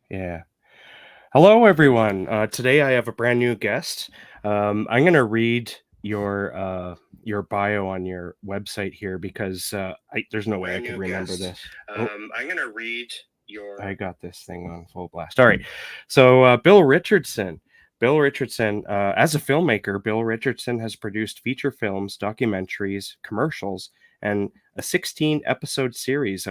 Yeah. Hello, everyone. Today I have a brand new guest. I'm going to read your bio on your website here because there's no way I could remember this. Oh, I'm going to read I got this thing on full blast. All right. So, Bill Richardson. Bill Richardson, as a filmmaker, Bill Richardson has produced feature films, documentaries, commercials, and a 16-episode series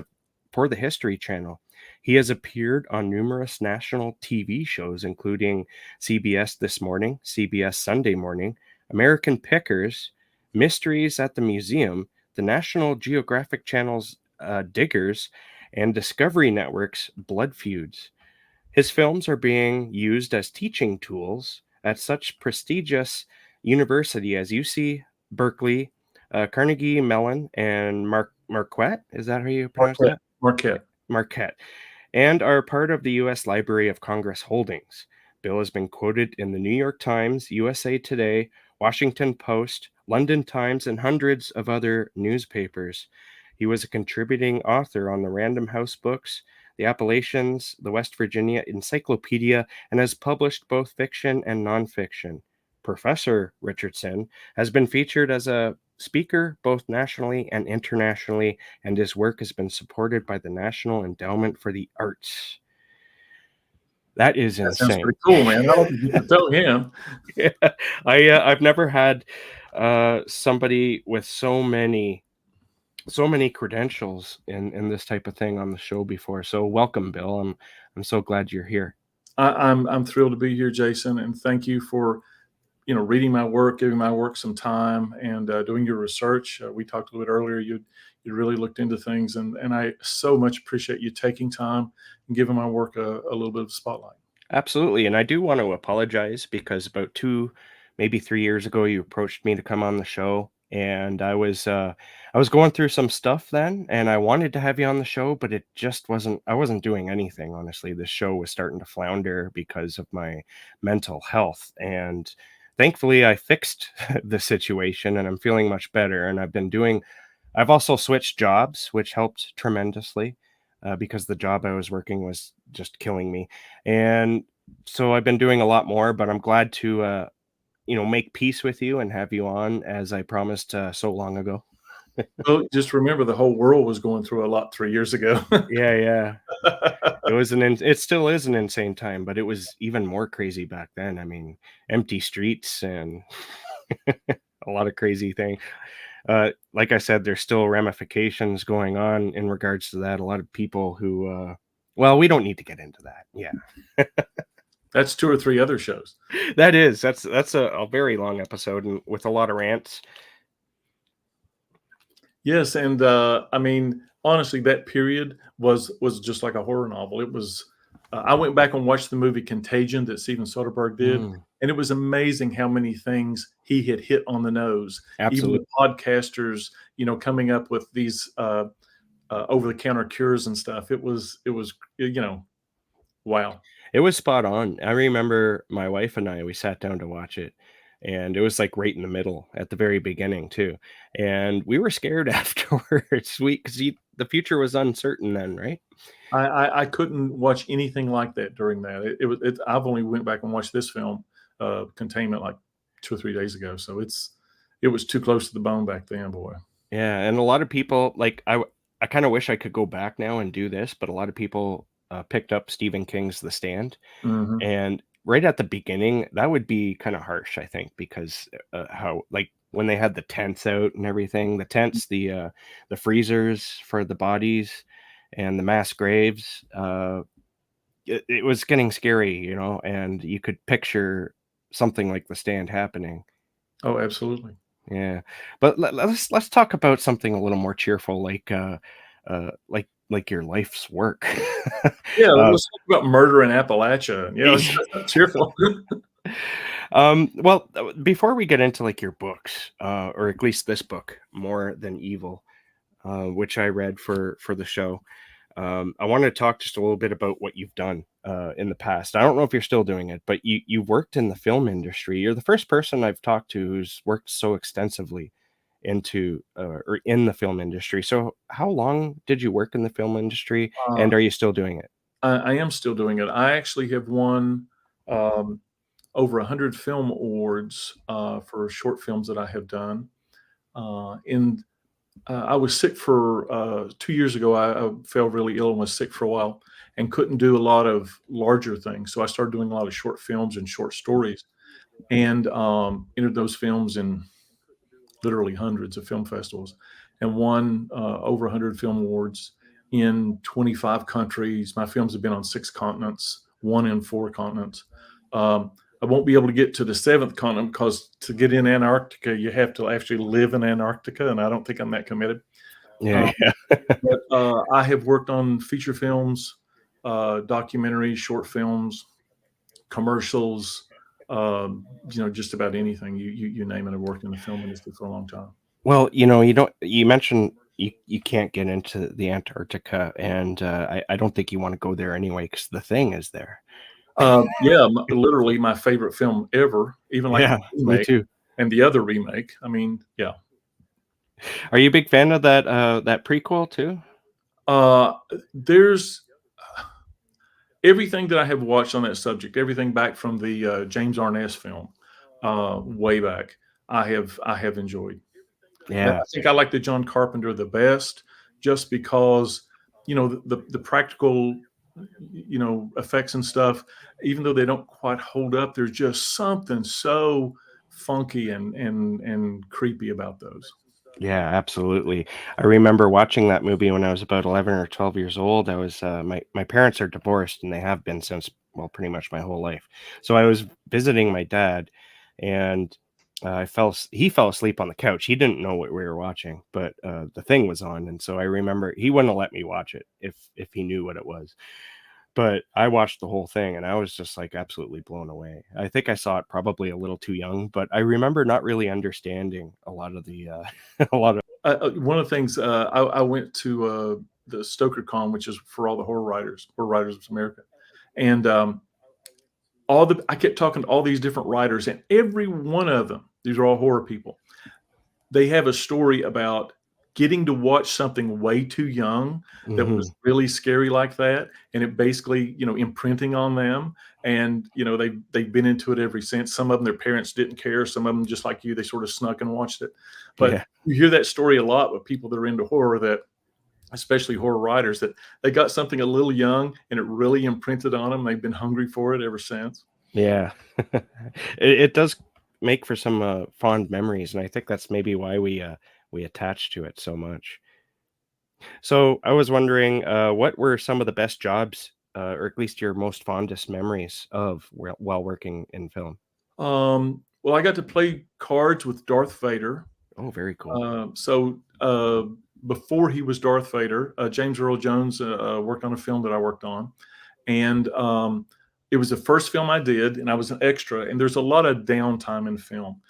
for the History Channel. He has appeared on numerous national TV shows, including CBS This Morning, CBS Sunday Morning, American Pickers, Mysteries at the Museum, the National Geographic Channel's Diggers, and Discovery Network's Blood Feuds. His films are being used as teaching tools at such prestigious university as UC Berkeley, Carnegie Mellon, and Marquette. Is that how you pronounce Marquette. that? Marquette. Marquette, and are part of the U.S. Library of Congress holdings. Bill has been quoted in the New York Times, USA Today, Washington Post, London Times, and hundreds of other newspapers. He was a contributing author on the Random House books, the Appalachians, the West Virginia Encyclopedia, and has published both fiction and nonfiction. Professor Richardson has been featured as a speaker both nationally and internationally, and his work has been supported by the National Endowment for the Arts. That is That sounds insane. pretty cool, man. I don't think you can tell him. Yeah, I've never had somebody with so many credentials in this type of thing on the show before. So welcome, Bill. I'm so glad you're here. I'm thrilled to be here, Jason, and thank you for reading my work, giving my work some time, and doing your research. We talked a little bit earlier. You really looked into things, and I so much appreciate you taking time and giving my work a little bit of spotlight. Absolutely. And I do want to apologize because about 2, maybe 3 years ago, you approached me to come on the show. And I was going through some stuff then, and I wanted to have you on the show, but it just I wasn't doing anything, honestly. The show was starting to flounder because of my mental health. And thankfully I fixed the situation and I'm feeling much better. And I've also switched jobs, which helped tremendously because the job I was working was just killing me. And so I've been doing a lot more, but I'm glad to, make peace with you and have you on as I promised so long ago. Well, just remember the whole world was going through a lot 3 years ago. Yeah, yeah. It still is an insane time, but it was even more crazy back then. I mean, empty streets and a lot of crazy things. Like I said, there's still ramifications going on in regards to that. A lot of people who, well, we don't need to get into that. Yeah, That's 2 or 3 other shows. that's a very long episode and with a lot of rants. Yes, and I mean, honestly, that period was just like a horror novel. It was. I went back and watched the movie Contagion that Steven Soderbergh did, and it was amazing how many things he had hit on the nose. Even Absolutely. with podcasters, coming up with these over-the-counter cures and stuff. Wow. It was spot on. I remember my wife and we sat down to watch it, and it was like right in the middle at the very beginning too. And we were scared afterwards. Because the future was uncertain then, right? I couldn't watch anything like that during that. I've only went back and watched this film, Containment, like 2 or 3 days ago. So it was too close to the bone back then, boy. Yeah, and a lot of people like I kind of wish I could go back now and do this, but a lot of people picked up Stephen King's The Stand, Mhm. and right at the beginning, that would be kind of harsh, I think, because how like when they had the tents out and everything, the freezers for the bodies, and the mass graves. It was getting scary, and you could picture something like The Stand happening. Oh, absolutely. Yeah, but let's talk about something a little more cheerful, like your life's work. Yeah, uh, let's talk about murder in Appalachia. Yeah, that's cheerful. well, before we get into like your books, or at least this book, More Than Evil, which I read for the show. I want to talk just a little bit about what you've done in the past. I don't know if you're still doing it, but you've worked in the film industry. You're the first person I've talked to who's worked so extensively into or in the film industry. So how long did you work in the film industry, Uh, and are you still doing it? I am still doing it. I actually have won um, over 100 film awards for short films that I have done. In I was sick for 2 years ago. I fell really ill and was sick for a while and couldn't do a lot of larger things. So I started doing a lot of short films and short stories, and entered those films in literally hundreds of film festivals, and won over 100 film awards in 25 countries. My films have been on 6 continents, one in 4 continents. I won't be able to get to the seventh continent because to get in Antarctica, you have to actually live in Antarctica, and I don't think I'm that committed. Yeah, Um, yeah. but I have worked on feature films, documentaries, short films, commercials, just about anything you name it. I've worked in the film industry for a long time. Well, you mentioned you can't get into the Antarctica, and I don't think you want to go there anyway because the thing is there. Yeah, literally my favorite film ever, even like Yeah, the me remake too. and the other remake. I mean, yeah. Are you a big fan of that prequel too? There's everything that I have watched on that subject, everything back from the James Arness film, way back. I have enjoyed. I Yeah, think I like the John Carpenter the best, just because the practical effects and stuff, even though they don't quite hold up, there's just something so funky and creepy about those. yeah, absolutely. I remember watching that movie when I was about 11 or 12 years old. I was my parents are divorced and they have been since, well, pretty much my whole life. So I was visiting my dad, and he fell asleep on the couch. He didn't know what we were watching, but the thing was on, and so I remember he wouldn't have let me watch it if he knew what it was. But I watched the whole thing and I was just like absolutely blown away. I think I saw it probably a little too young, but I remember not really understanding a lot of the a lot of One of the things I went to the Stoker Con, which is for all the horror writers of America, and I kept talking to all these different writers, and every one of them, these are all horror people. They have a story about getting to watch something way too young that was Mhm. really scary like that, and it basically, imprinting on them. And they've been into it ever since. Some of them, their parents didn't care. Some of them, just like you, they sort of snuck and watched it. But Yeah. you hear that story a lot with people that are into horror, that especially horror writers, that they got something a little young and it really imprinted on them. They've been hungry for it ever since. Yeah. It does make for some fond memories, and I think that's maybe why we attach to it so much. So I was wondering, what were some of the best jobs, or at least your most fondest memories of while working in film? Well, I got to play cards with Darth Vader. Oh, very cool. So before he was Darth Vader, James Earl Jones worked on a film that I worked on, and it was the first film I did, and I was an extra. And there's a lot of downtime in film.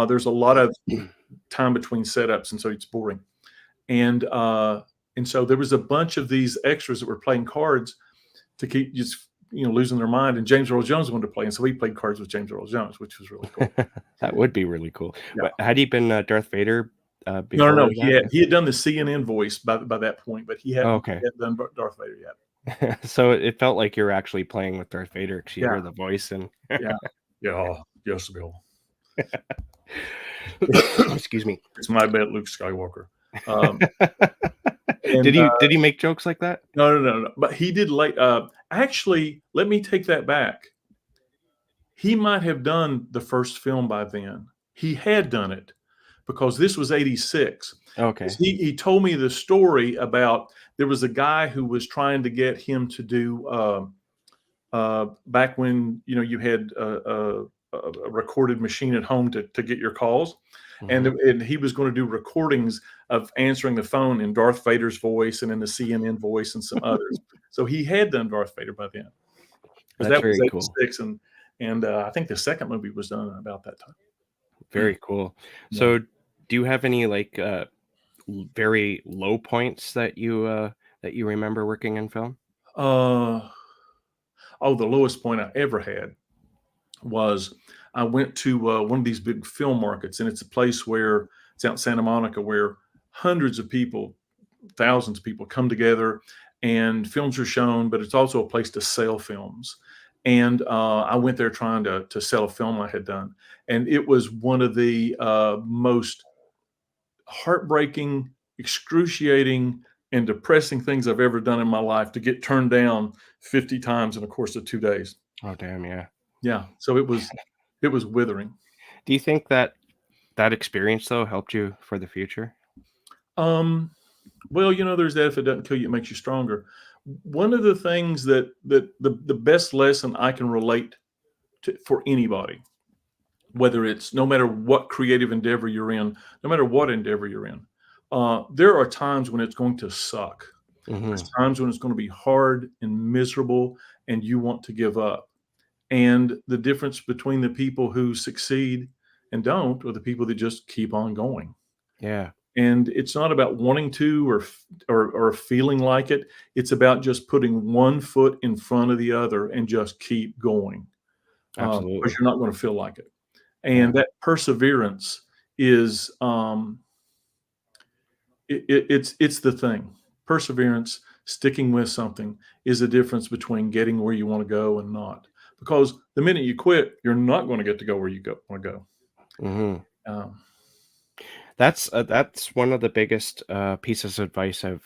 There's a lot of time between setups, and so it's boring. And so there was a bunch of these extras that were playing cards to keep just losing their mind. And James Earl Jones wanted to play, and so we played cards with James Earl Jones, which was really cool. That would be really cool. Yeah. But had he been, Darth Vader, No, no, before no. that? He had done the CNN voice by that point, but Oh, he okay. hadn't done Darth Vader yet. So it felt like you're actually playing with Darth Vader because you Yeah, hear the voice and yeah, yeah. Yes, Bill. excuse me. It's my bet, Luke Skywalker. Um, and Did he make jokes like that? no, no, no, no. But he did late. Actually, let me take that back. He might have done the first film by then. He had done it because this was '86. Okay. He told me the story about there was a guy who was trying to get him to do back when you had a recorded machine at home to get your calls, and Mhm. he was going to do recordings of answering the phone in Darth Vader's voice and in the CNN voice and some others. So he had done Darth Vader by then, because That's that was very cool. '86, and I think the second movie was done about that time. Very cool. Yeah. So do you have any, like, very low points that you remember working in film? Uh, oh, the lowest point I ever had was I went to one of these big film markets, and it's a place where it's out in Santa Monica, where hundreds of people, thousands of people come together. and films are shown, but it's also a place to sell films. And I went there trying to sell a film I had done, and it was one of the most heartbreaking, excruciating, and depressing things I've ever done in my life, to get turned down 50 times in the course of 2 days. Oh, damn, yeah. Yeah, so it was withering. Do you think that that experience though helped you for the future? Um, well, there's that, if it doesn't kill you, it makes you stronger. One of the things that the best lesson I can relate to for anybody, whether it's no matter what creative endeavor you're in, no matter what endeavor you're in, there are times when it's going to suck. Hmm. There's times when it's going to be hard and miserable, and you want to give up. And the difference between the people who succeed and don't, or the people that just keep on going. Yeah, And it's not about wanting to, or feeling like it. It's about just putting one foot in front of the other and just keep going, because absolutely. you're not going to feel like it. Yeah, And that perseverance is, it's the thing. Perseverance, sticking with something, is the difference between getting where you want to go and not. Because the minute you quit, you're not going to get to go where you want to go. hmm. Um, That's one of the biggest pieces of advice or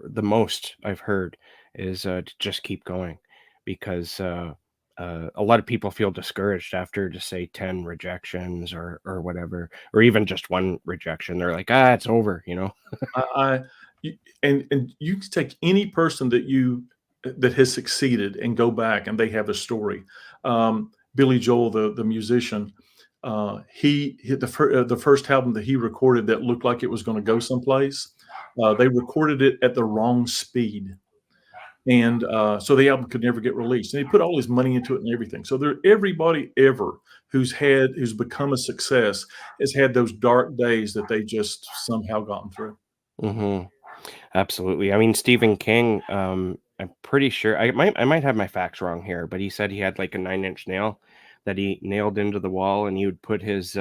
the most I've heard is to just keep going, because a lot of people feel discouraged after, just say, 10 rejections or whatever, or even just one rejection. They're like, ah, it's over, you know? I, and you can take any person that has succeeded and go back and they have a story. Billy Joel, the musician, the first album that he recorded that looked like it was going to go someplace. They recorded it at the wrong speed, and so the album could never get released. And he put all his money into it and everything. So everybody ever who's become a success has had those dark days that they just somehow gotten through. Hmm. Absolutely. I mean, Stephen King, I'm pretty sure I might have my facts wrong here, but he said he had like a 9-inch nail that he nailed into the wall, and he would put his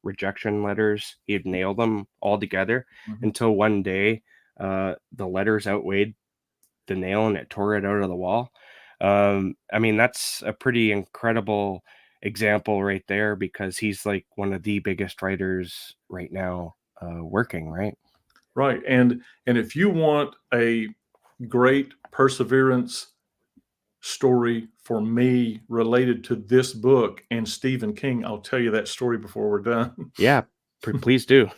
rejection letters, he'd nail them all together Mhm. until one day the letters outweighed the nail and it tore it out of the wall. I mean, that's a pretty incredible example right there, because he's like one of the biggest writers right now working, right? Right. And if you want a great perseverance story for me related to this book and Stephen King, I'll tell you that story before we're done. Yeah, please do.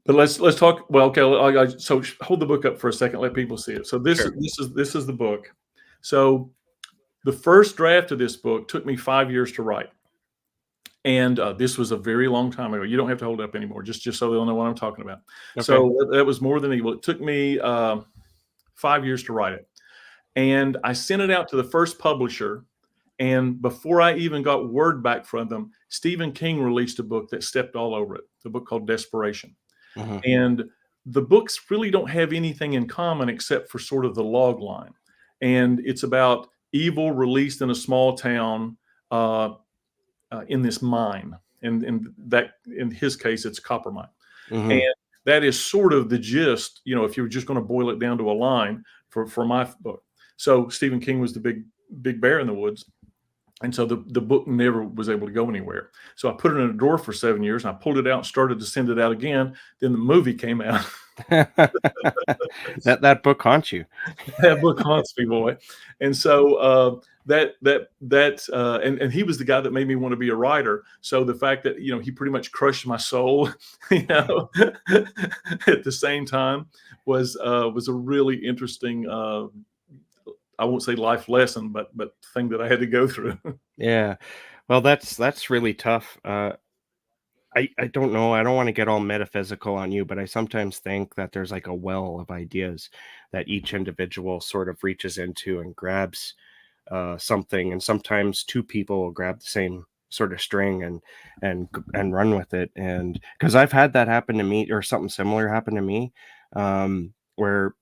But let's talk. Well, okay. So hold the book up for a second. Let people see it. So this is Sure. this is the book. So the first draft of this book took me 5 years to write, and this was a very long time ago. You don't have to hold it up anymore, just so they'll know what I'm talking about. Okay. So that was more than equal. It took me 5 years to write it, and I sent it out to the first publisher. And before I even got word back from them, Stephen King released a book that stepped all over it. The book called Desperation. Mhm. And the books really don't have anything in common except for sort of the log line. And it's about evil released in a small town, uh, in this mine. And that, in his case, it's a copper mine. And Mhm. that is sort of the gist, if you were just going to boil it down to a line for my book. So Stephen King was the big bear in the woods. And so the book never was able to go anywhere. So I put it in a drawer for 7 years, and I pulled it out and started to send it out again. Then the movie came out. That book haunts you. That book haunts me, boy. And so and he was the guy that made me want to be a writer. So the fact that he pretty much crushed my soul, you know, at the same time was a really interesting. I won't say life lesson, but thing that I had to go through. Yeah. Well, that's really tough. I don't know. I don't want to get all metaphysical on you, but I sometimes think that there's like a well of ideas that each individual sort of reaches into and grabs something, and sometimes two people will grab the same sort of string and run with it. And because I've had that happen to me, or something similar happen to me, where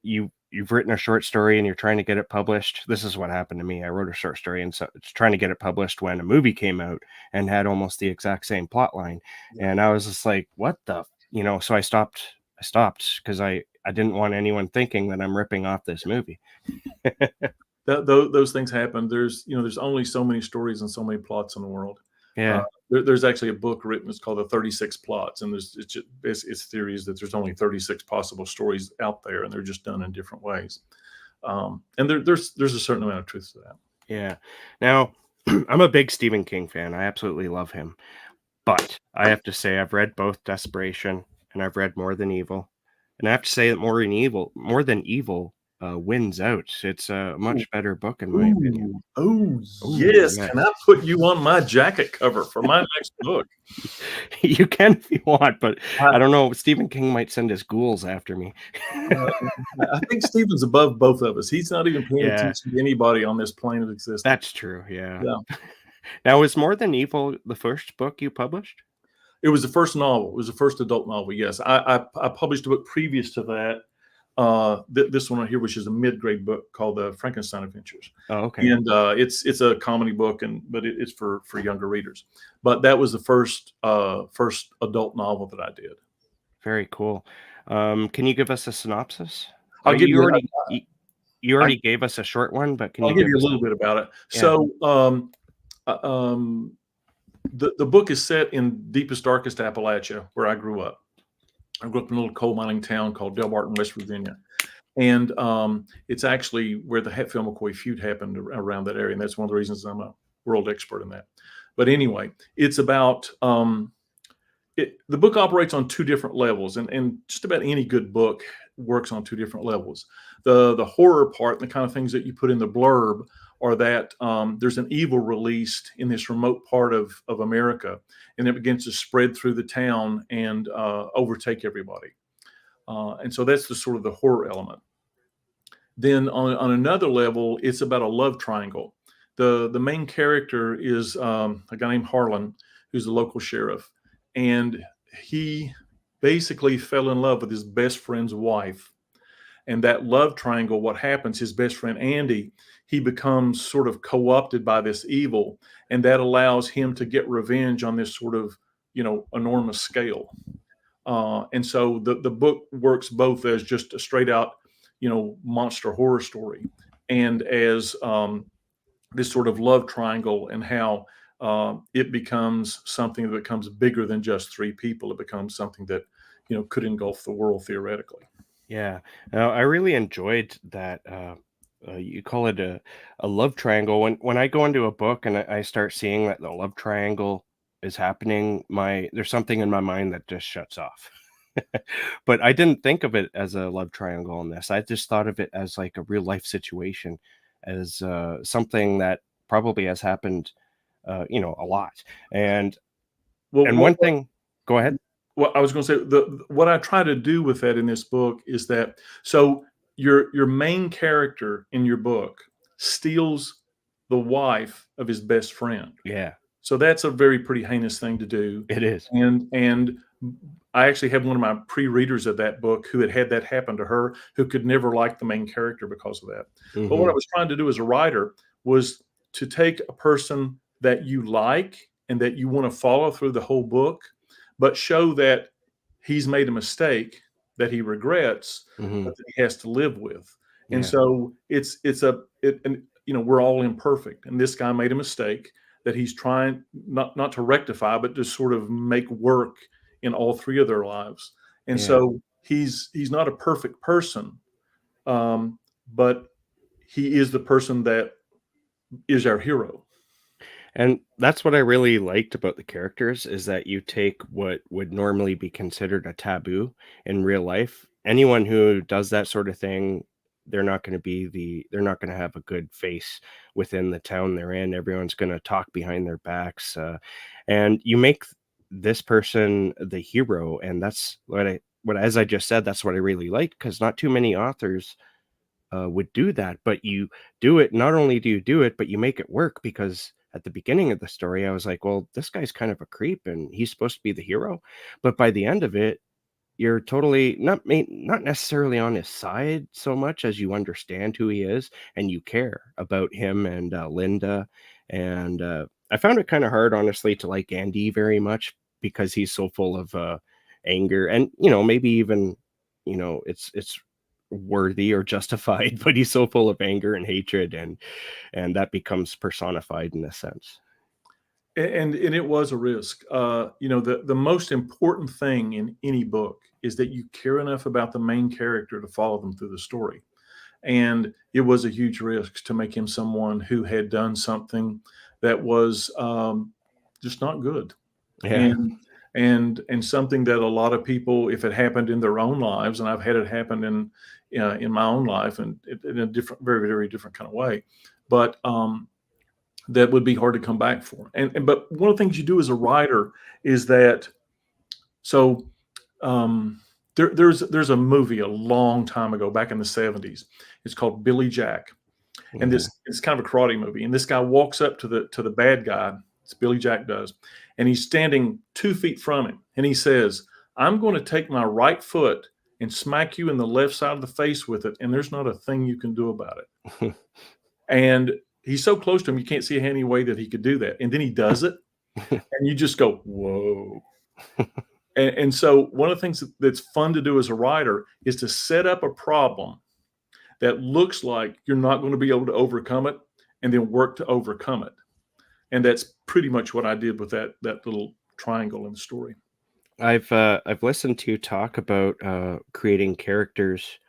you've written a short story and you're trying to get it published. This is what happened to me. I wrote a short story and so it's trying to get it published when a movie came out and had almost the exact same plot line. Yeah. And I was just like, what the, so I stopped stopped because I didn't want anyone thinking that I'm ripping off this movie. Those things happen. There's only so many stories and so many plots in the world. Uh, Yeah. there's actually a book written. It's called the 36 Plots, and it's theories that there's only 36 possible stories out there, and they're just done in different ways. And there's a certain amount of truth to that. Yeah. Now, I'm a big Stephen King fan. I absolutely love him. But I have to say I've read both Desperation and I've read More Than Evil. And I have to say that More Than Evil wins out. It's a much better book in my opinion. Ooh, oh Oh, yes. yeah. Can I put you on my jacket cover for my next book? You can if you want, but I, I don't know. Stephen King might send his ghouls after me. I think Stephen's above both of us. He's not even paying Yeah, attention to anybody on this plane of existence. that's true. Yeah. Yeah. Now, is More Than Evil the first book you published? It was the first novel. It was the first adult novel. Yes, I published a book previous to that. This one right here, which is a mid-grade book called the Frankenstein Adventures, Oh, okay. and it's a comedy book, but it's for younger readers. But that was the first adult novel that I did. Very cool. Can you give us a synopsis? I'll give You you already you I, already gave us a short one, but can I'll you give give you a us? little bit about it. Yeah. So uh, um, the book is set in deepest, darkest Appalachia, where I grew up. I grew up in a little coal mining town called Delmarton, West Virginia. And it's actually where the Hatfield-McCoy feud happened around that area. And that's one of the reasons I'm a world expert in that. But anyway, it's about the book operates on two different levels. And just about any good book works on two different levels. The horror part, the kind of things that you put in the blurb, are that there's an evil released in this remote part of America, and it begins to spread through the town and overtake everybody. And so that's the sort of the horror element. Then on another level, it's about a love triangle. The main character is a guy named Harlan, who's the local sheriff, and he basically fell in love with his best friend's wife. And that love triangle, what happens, his best friend Andy, he becomes sort of co-opted by this evil, and that allows him to get revenge on this sort of, enormous scale. And so the book works both as just a straight out, monster horror story, and as this sort of love triangle, and how it becomes something that becomes bigger than just three people. It becomes something that, could engulf the world theoretically. Yeah. Now, I really enjoyed that. You call it a love triangle. When I go into a book and I start seeing that the love triangle is happening, there's something in my mind that just shuts off. But I didn't think of it as a love triangle in this. I just thought of it as like a real life situation, as something that probably has happened, a lot. And Well, and one thing, go ahead. well, I was going to say, what I try to do with that in this book is that, so your main character in your book steals the wife of his best friend. Yeah, So that's a very pretty heinous thing to do. it is. And I actually have one of my pre-readers of that book who had that happen to her, who could never like the main character because of that. But what I was trying to do as a writer was to take a person that you like and that you want to follow through the whole book, but show that he's made a mistake that he regrets, Hmm. but that he has to live with. And Yeah, so we're all imperfect, and this guy made a mistake that he's trying not to rectify, but to sort of make work in all three of their lives. And yeah. so he's not a perfect person, but he is the person that is our hero. And that's what I really liked about the characters, is that you take what would normally be considered a taboo in real life. Anyone who does that sort of thing, they're not going to have a good face within the town they're in. Everyone's going to talk behind their backs. And you make this person the hero. And that's as I just said, that's what I really liked, because not too many authors would do that, but you do it. Not only do you do it, but you make it work, because at the beginning of the story, I was like, well, this guy's kind of a creep and he's supposed to be the hero. But by the end of it, you're totally not necessarily on his side so much as you understand who he is and you care about him and Linda. And I found it kind of hard, honestly, to like Andy very much, because he's so full of anger and, maybe even it's worthy or justified, but he's so full of anger and hatred, and that becomes personified in a sense. And it was a risk. The most important thing in any book is that you care enough about the main character to follow them through the story. And it was a huge risk to make him someone who had done something that was just not good, Yeah. and and something that a lot of people, if it happened in their own lives, and I've had it happen in my own life, and in a different, very very different kind of way, but that would be hard to come back for. And but one of the things you do as a writer is that, so there's a movie a long time ago, back in the 70s. It's called Billy Jack, and Mhm. this it's kind of a karate movie. And this guy walks up to the bad guy. It's Billy Jack does, and he's standing 2 feet from him, and he says, "I'm going to take my right foot and smack you in the left side of the face with it, and there's not a thing you can do about it." And he's so close to him, you can't see any way that he could do that. And then he does it, and you just go, "Whoa." And so one of the things that's fun to do as a writer is to set up a problem that looks like you're not going to be able to overcome it, and then work to overcome it. And that's pretty much what I did with that little triangle in the story. I've listened to you talk about creating characters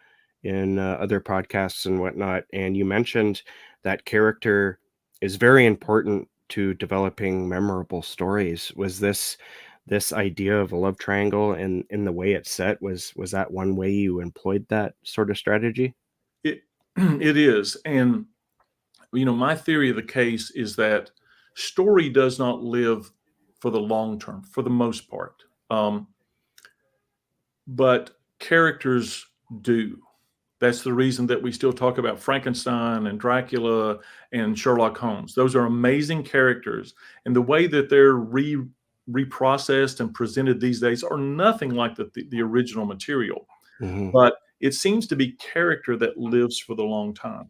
in other podcasts and whatnot, and you mentioned that character is very important to developing memorable stories. Was this idea of a love triangle and in the way it's set, was that one way you employed that sort of strategy? It it is. And my theory of the case is that story does not live for the long term, for the most part. But characters do. That's the reason that we still talk about Frankenstein and Dracula and Sherlock Holmes. Those are amazing characters, and the way that they're reprocessed and presented these days are nothing like the original material. Hmm. But it seems to be character that lives for the long time.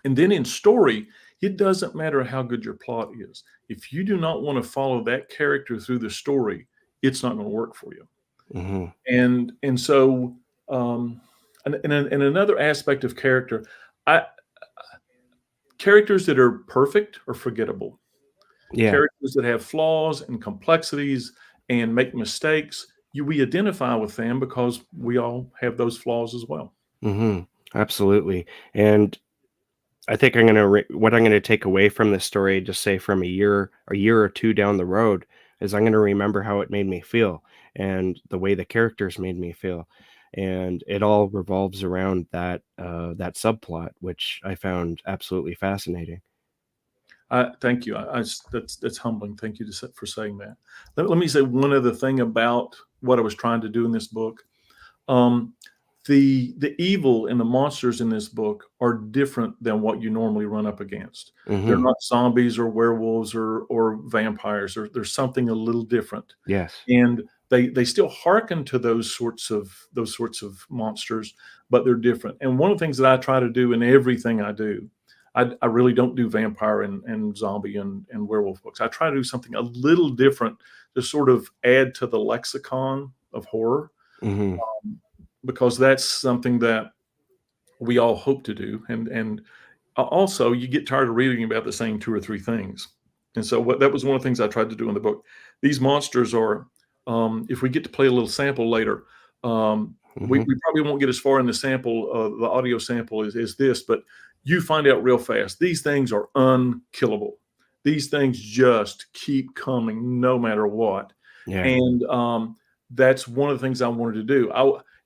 And then in story, it doesn't matter how good your plot is. If you do not want to follow that character through the story, it's not going to work for you. Hmm. And so, and another aspect of character, I characters that are perfect are forgettable. Yeah. Characters that have flaws and complexities and make mistakes, we identify with them because we all have those flaws as well. Hmm. Absolutely. And I think I'm gonna what I'm gonna take away from this story, just say from a year or two down the road, is I'm gonna remember how it made me feel and the way the characters made me feel, and it all revolves around that subplot, which I found absolutely fascinating. Thank you. That's humbling. Thank you for saying that. Let me say one other thing about what I was trying to do in this book. Um, the evil and the monsters in this book are different than what you normally run up against. They're Hmm. not zombies or werewolves or vampires. There's something a little different, Yes. and they still hearken to those sorts of monsters, but they're different. And one of the things that I try to do in everything I do, I really don't do vampire and zombie and werewolf books. I try to do something a little different to sort of add to the lexicon of horror, Hmm. because that's something that we all hope to do. And also, you get tired of reading about the same two or three things. And so that was one of the things I tried to do in the book. These monsters are, if we get to play a little sample later, we Hmm. probably won't get as far in the sample, the audio sample is this, but you find out real fast. These things are unkillable. These things just keep coming no matter what. Yeah. And that's one of the things I wanted to do.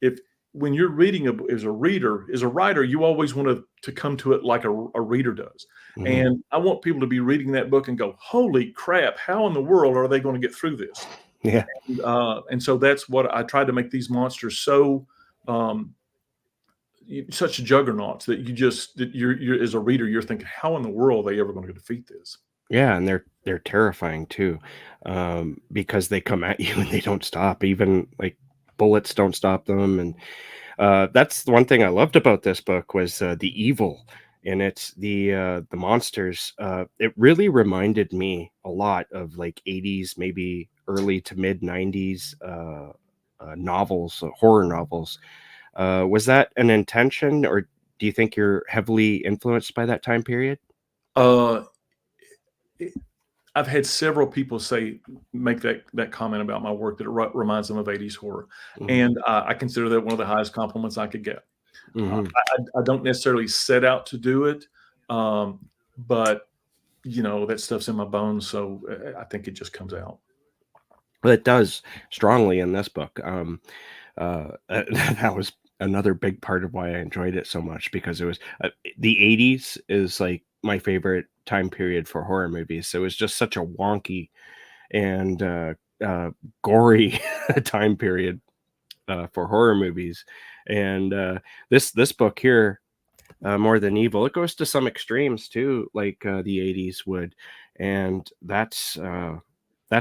If when you're reading as a reader, as a writer, you always want to come to it like a reader does. Hmm. And I want people to be reading that book and go, "Holy crap! How in the world are they going to get through this?" Yeah. And so that's what I tried to make these monsters so, um, such juggernauts that you're as a reader, you're thinking, "How in the world are they ever going to defeat this?" Yeah, and they're terrifying too, because they come at you and they don't stop. Even like bullets don't stop them, and that's the one thing I loved about this book was the evil in it, the monsters. It really reminded me a lot of like '80s, maybe early to mid '90s novels, horror novels. Was that an intention, or do you think you're heavily influenced by that time period? Uh, it- I've had several people make that comment about my work that it reminds them of 80s horror, Mhm. and I consider that one of the highest compliments I could get. Mhm. I don't necessarily set out to do it, but that stuff's in my bones, so I think it just comes out. Well, it does strongly in this book. That was another big part of why I enjoyed it so much, because it was the 80s is like my favorite time period for horror movies. So it was just such a wonky and gory time period for horror movies. And this book here, More Than Evil, it goes to some extremes too, like the 80s would, and that's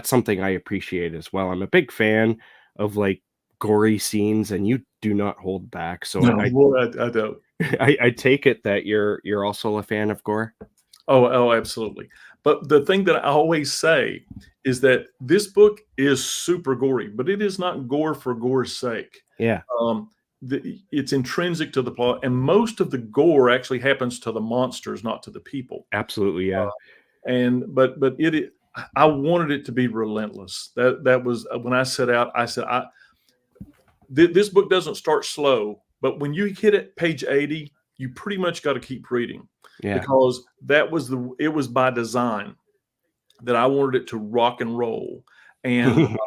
something I appreciate as well. I'm a big fan of like gory scenes, and you do not hold back. So No, well, I don't. I take it that you're also a fan of gore. Oh, absolutely. But the thing that I always say is that this book is super gory, but it is not gore for gore's sake. Yeah, Um, it's intrinsic to the plot, and most of the gore actually happens to the monsters, not to the people. absolutely. Yeah. And but I wanted it to be relentless. That was when I set out. I said, this book doesn't start slow, but when you hit it page 80, you pretty much got to keep reading, Yeah. because it was by design that I wanted it to rock and roll, and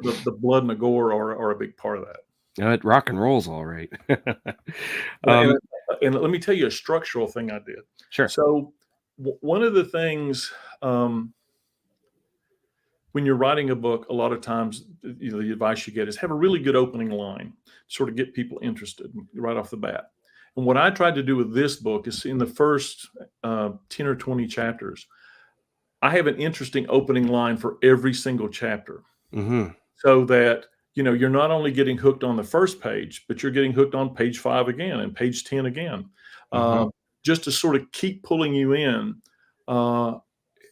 the blood and the gore are a big part of that. It rock and rolls all right. And, um, and, and let me tell you a structural thing I did. sure. So one of the things, um, when you're writing a book, a lot of times, the advice you get is have a really good opening line, sort of get people interested right off the bat. And what I tried to do with this book is, in the first 10 or 20 chapters, I have an interesting opening line for every single chapter, Hmm. so that you're not only getting hooked on the first page, but you're getting hooked on page 5 again and page 10 again, Hmm. uh, just to sort of keep pulling you in. Uh,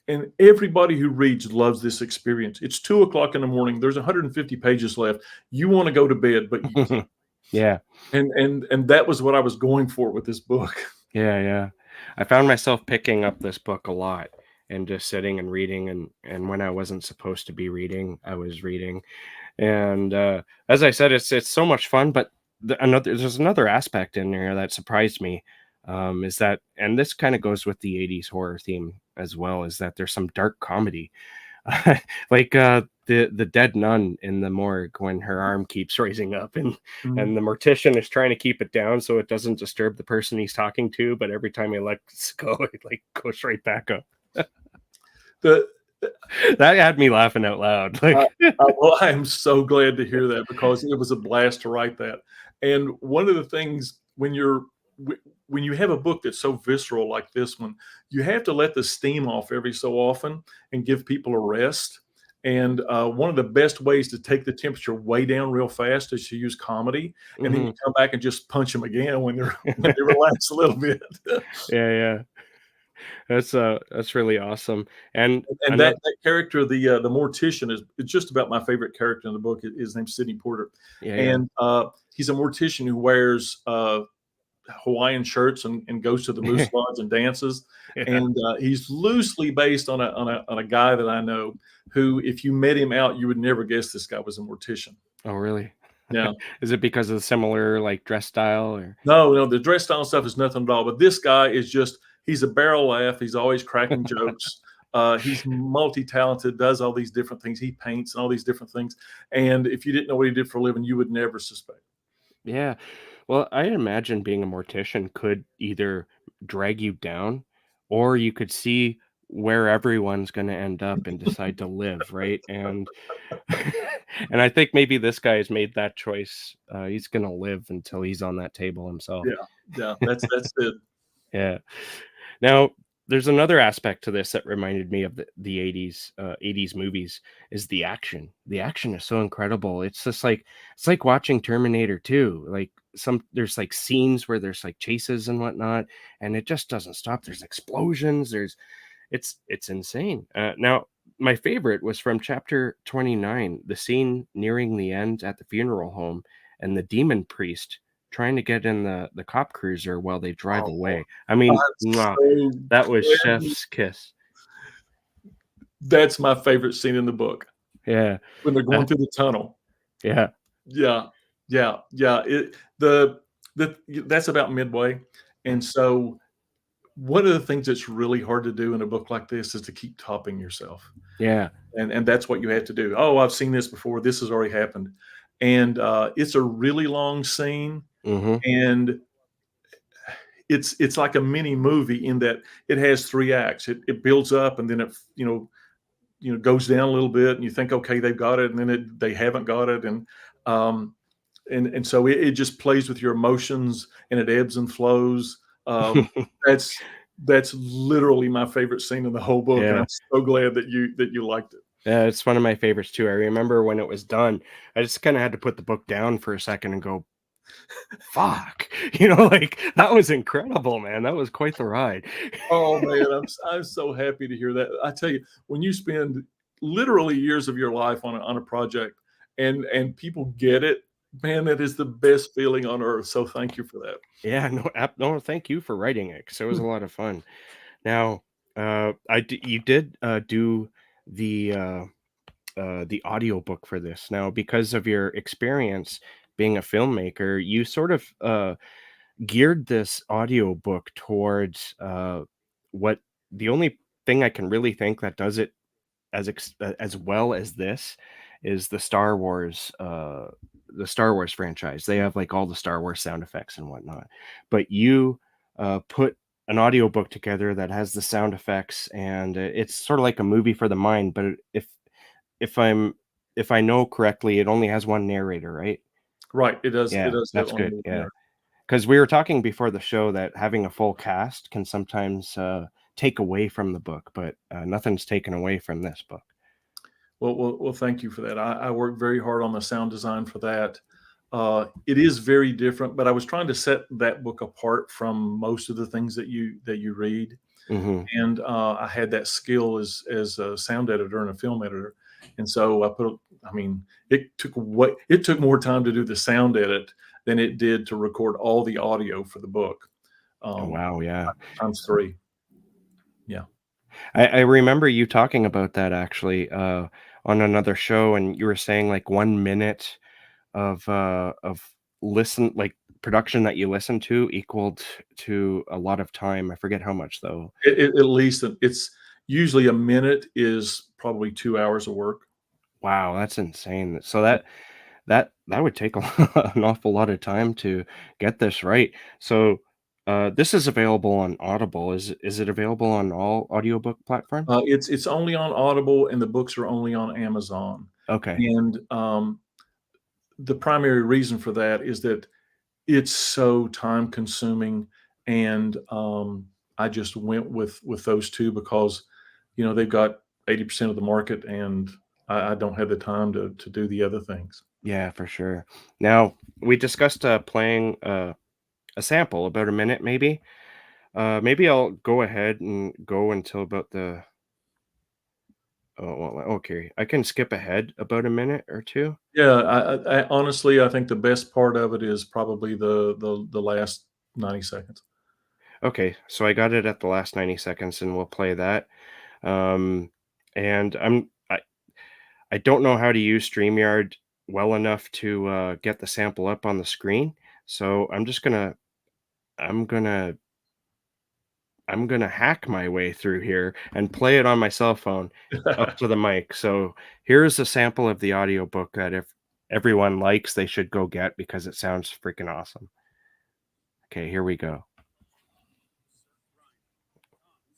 and everybody who reads loves this experience. It's 2 o'clock in the morning. There's 150 pages left. You want to go to bed, but you can't. Yeah. And that was what I was going for with this book. Yeah, yeah. I found myself picking up this book a lot and just sitting and reading, and when I wasn't supposed to be reading, I was reading. And as I said, it's so much fun, but there's another aspect in there that surprised me. Is that, and this kind of goes with the 80s horror theme as well, is that there's some dark comedy. Like the dead nun in the morgue, when her arm keeps raising up, and Mhm. the mortician is trying to keep it down so it doesn't disturb the person he's talking to, but every time he lets go, it like goes right back up. The That had me laughing out loud. Uh, Like, well, I am so glad to hear that, because it was a blast to write that. And one of the things, when you have a book that's so visceral like this one, you have to let the steam off every so often and give people a rest. And one of the best ways to take the temperature way down real fast is to use comedy, and then you mhm. come back and just punch them again when when they relax a little bit. Yeah, yeah. That's really awesome. And And another, that character, the mortician, is just about my favorite character in the book. His name's Sidney Porter, yeah, yeah. and he's a mortician who wears Hawaiian shirts and goes to the Moose Lodge and dances. Yeah. And he's loosely based on a guy that I know, who, if you met him out, you would never guess this guy was a mortician. Oh, really? Yeah. Is it because of the similar like dress style, or? No, the dress style stuff is nothing at all. But this guy is he's a barrel laugh. He's always cracking jokes. He's multi-talented, does all these different things. He paints and all these different things. And if you didn't know what he did for a living, you would never suspect. Yeah. Well, I imagine being a mortician could either drag you down, or you could see where everyone's going to end up and decide to live, right? And and I think maybe this guy has made that choice. He's going to live until he's on that table himself. Yeah, yeah, that's it. Yeah. Now, there's another aspect to this that reminded me of the 80s movies, is the action. The action is so incredible. It's just like, it's like watching Terminator 2. Like, there's like scenes where there's like chases and whatnot, and it just doesn't stop. There's explosions. It's insane. Now, my favorite was from chapter 29, the scene nearing the end at the funeral home, and the demon priest trying to get in the cop cruiser while they drive Oh, away. I mean, I'm mwah, so that was glad chef's kiss. that's my favorite scene in the book, Yeah. when they're Uh, going through the tunnel. yeah. Yeah, yeah, yeah, the that's about midway, and so one of the things that's really hard to do in a book like this is to keep topping yourself, Yeah. and that's what you have to do. "Oh, I've seen this before. This has already happened." And, it's a really long scene, Mhm. and it's like a mini movie in that it has 3 acts. It builds up, and then it, goes down a little bit, and you think, "Okay, they've got it," and then they haven't got it, um, and so it just plays with your emotions, and it ebbs and flows. That's that's literally my favorite scene in the whole book, and Yeah. I'm so glad that you liked it. Yeah, it's one of my favorites too. I remember when it was done, I just kinda had to put the book down for a second and go, "Fuck." Like, that was incredible, man. That was quite the ride. Oh man, I'm so happy to hear that. I tell you, when you spend literally years of your life on a project and people get it, man, that is the best feeling on earth. So thank you for that. Yeah, no, thank you for writing it 'cause it was a lot of fun. Now, you did, do the, the audiobook for this. Now, because of your experience being a filmmaker, you sort of, geared this audiobook towards, what the only thing I can really think that does it as well as this is the Star Wars franchise. They have like all the Star Wars sound effects and whatnot. But you put an audiobook together that has the sound effects and it's sort of like a movie for the mind, but if I'm if I know correctly, it only has one narrator, right? Right. It Yeah, does have that's on good. the Yeah. there. Because we were talking before the show that having a full cast can sometimes take away from the book, but nothing's taken away from this book. Well, thank you for that. I worked very hard on the sound design for that. It is very different, but I was trying to set that book apart from most of the things that you read. Hmm. And I had that skill as a sound editor and a film editor, and so I mean, it took more time to do the sound edit than it did to record all the audio for the book. Oh, Um, wow, yeah. times three, yeah. I remember you talking about that actually on another show, and you were saying like 1 minute of listen like production that you listen to equaled to a lot of time. I forget how much though. At least it's usually a minute is probably 2 hours of work. Wow, that's insane. So that would take an awful lot of time to get this right. So this is available on Audible. Is it available on all audiobook platforms? It's only on Audible, and the books are only on Amazon. Okay. And the primary reason for that is that it's so time consuming, and I just went with those two because they've got 80% of the market, and I don't have the time to do the other things. Yeah, for sure. Now, we discussed playing a sample, about a minute maybe. Maybe I'll go ahead and go until about the oh, well, okay. I can skip ahead about a minute or two. Yeah, I honestly, I think the best part of it is probably the last 90 seconds. Okay, so I got it at the last 90 seconds and we'll play that. Um, and I don't know how to use StreamYard well enough to get the sample up on the screen. So I'm gonna I'm gonna hack my way through here and play it on my cell phone up to the mic. So here's a sample of the audiobook that if everyone likes, they should go get because it sounds freaking awesome. Okay, here we go.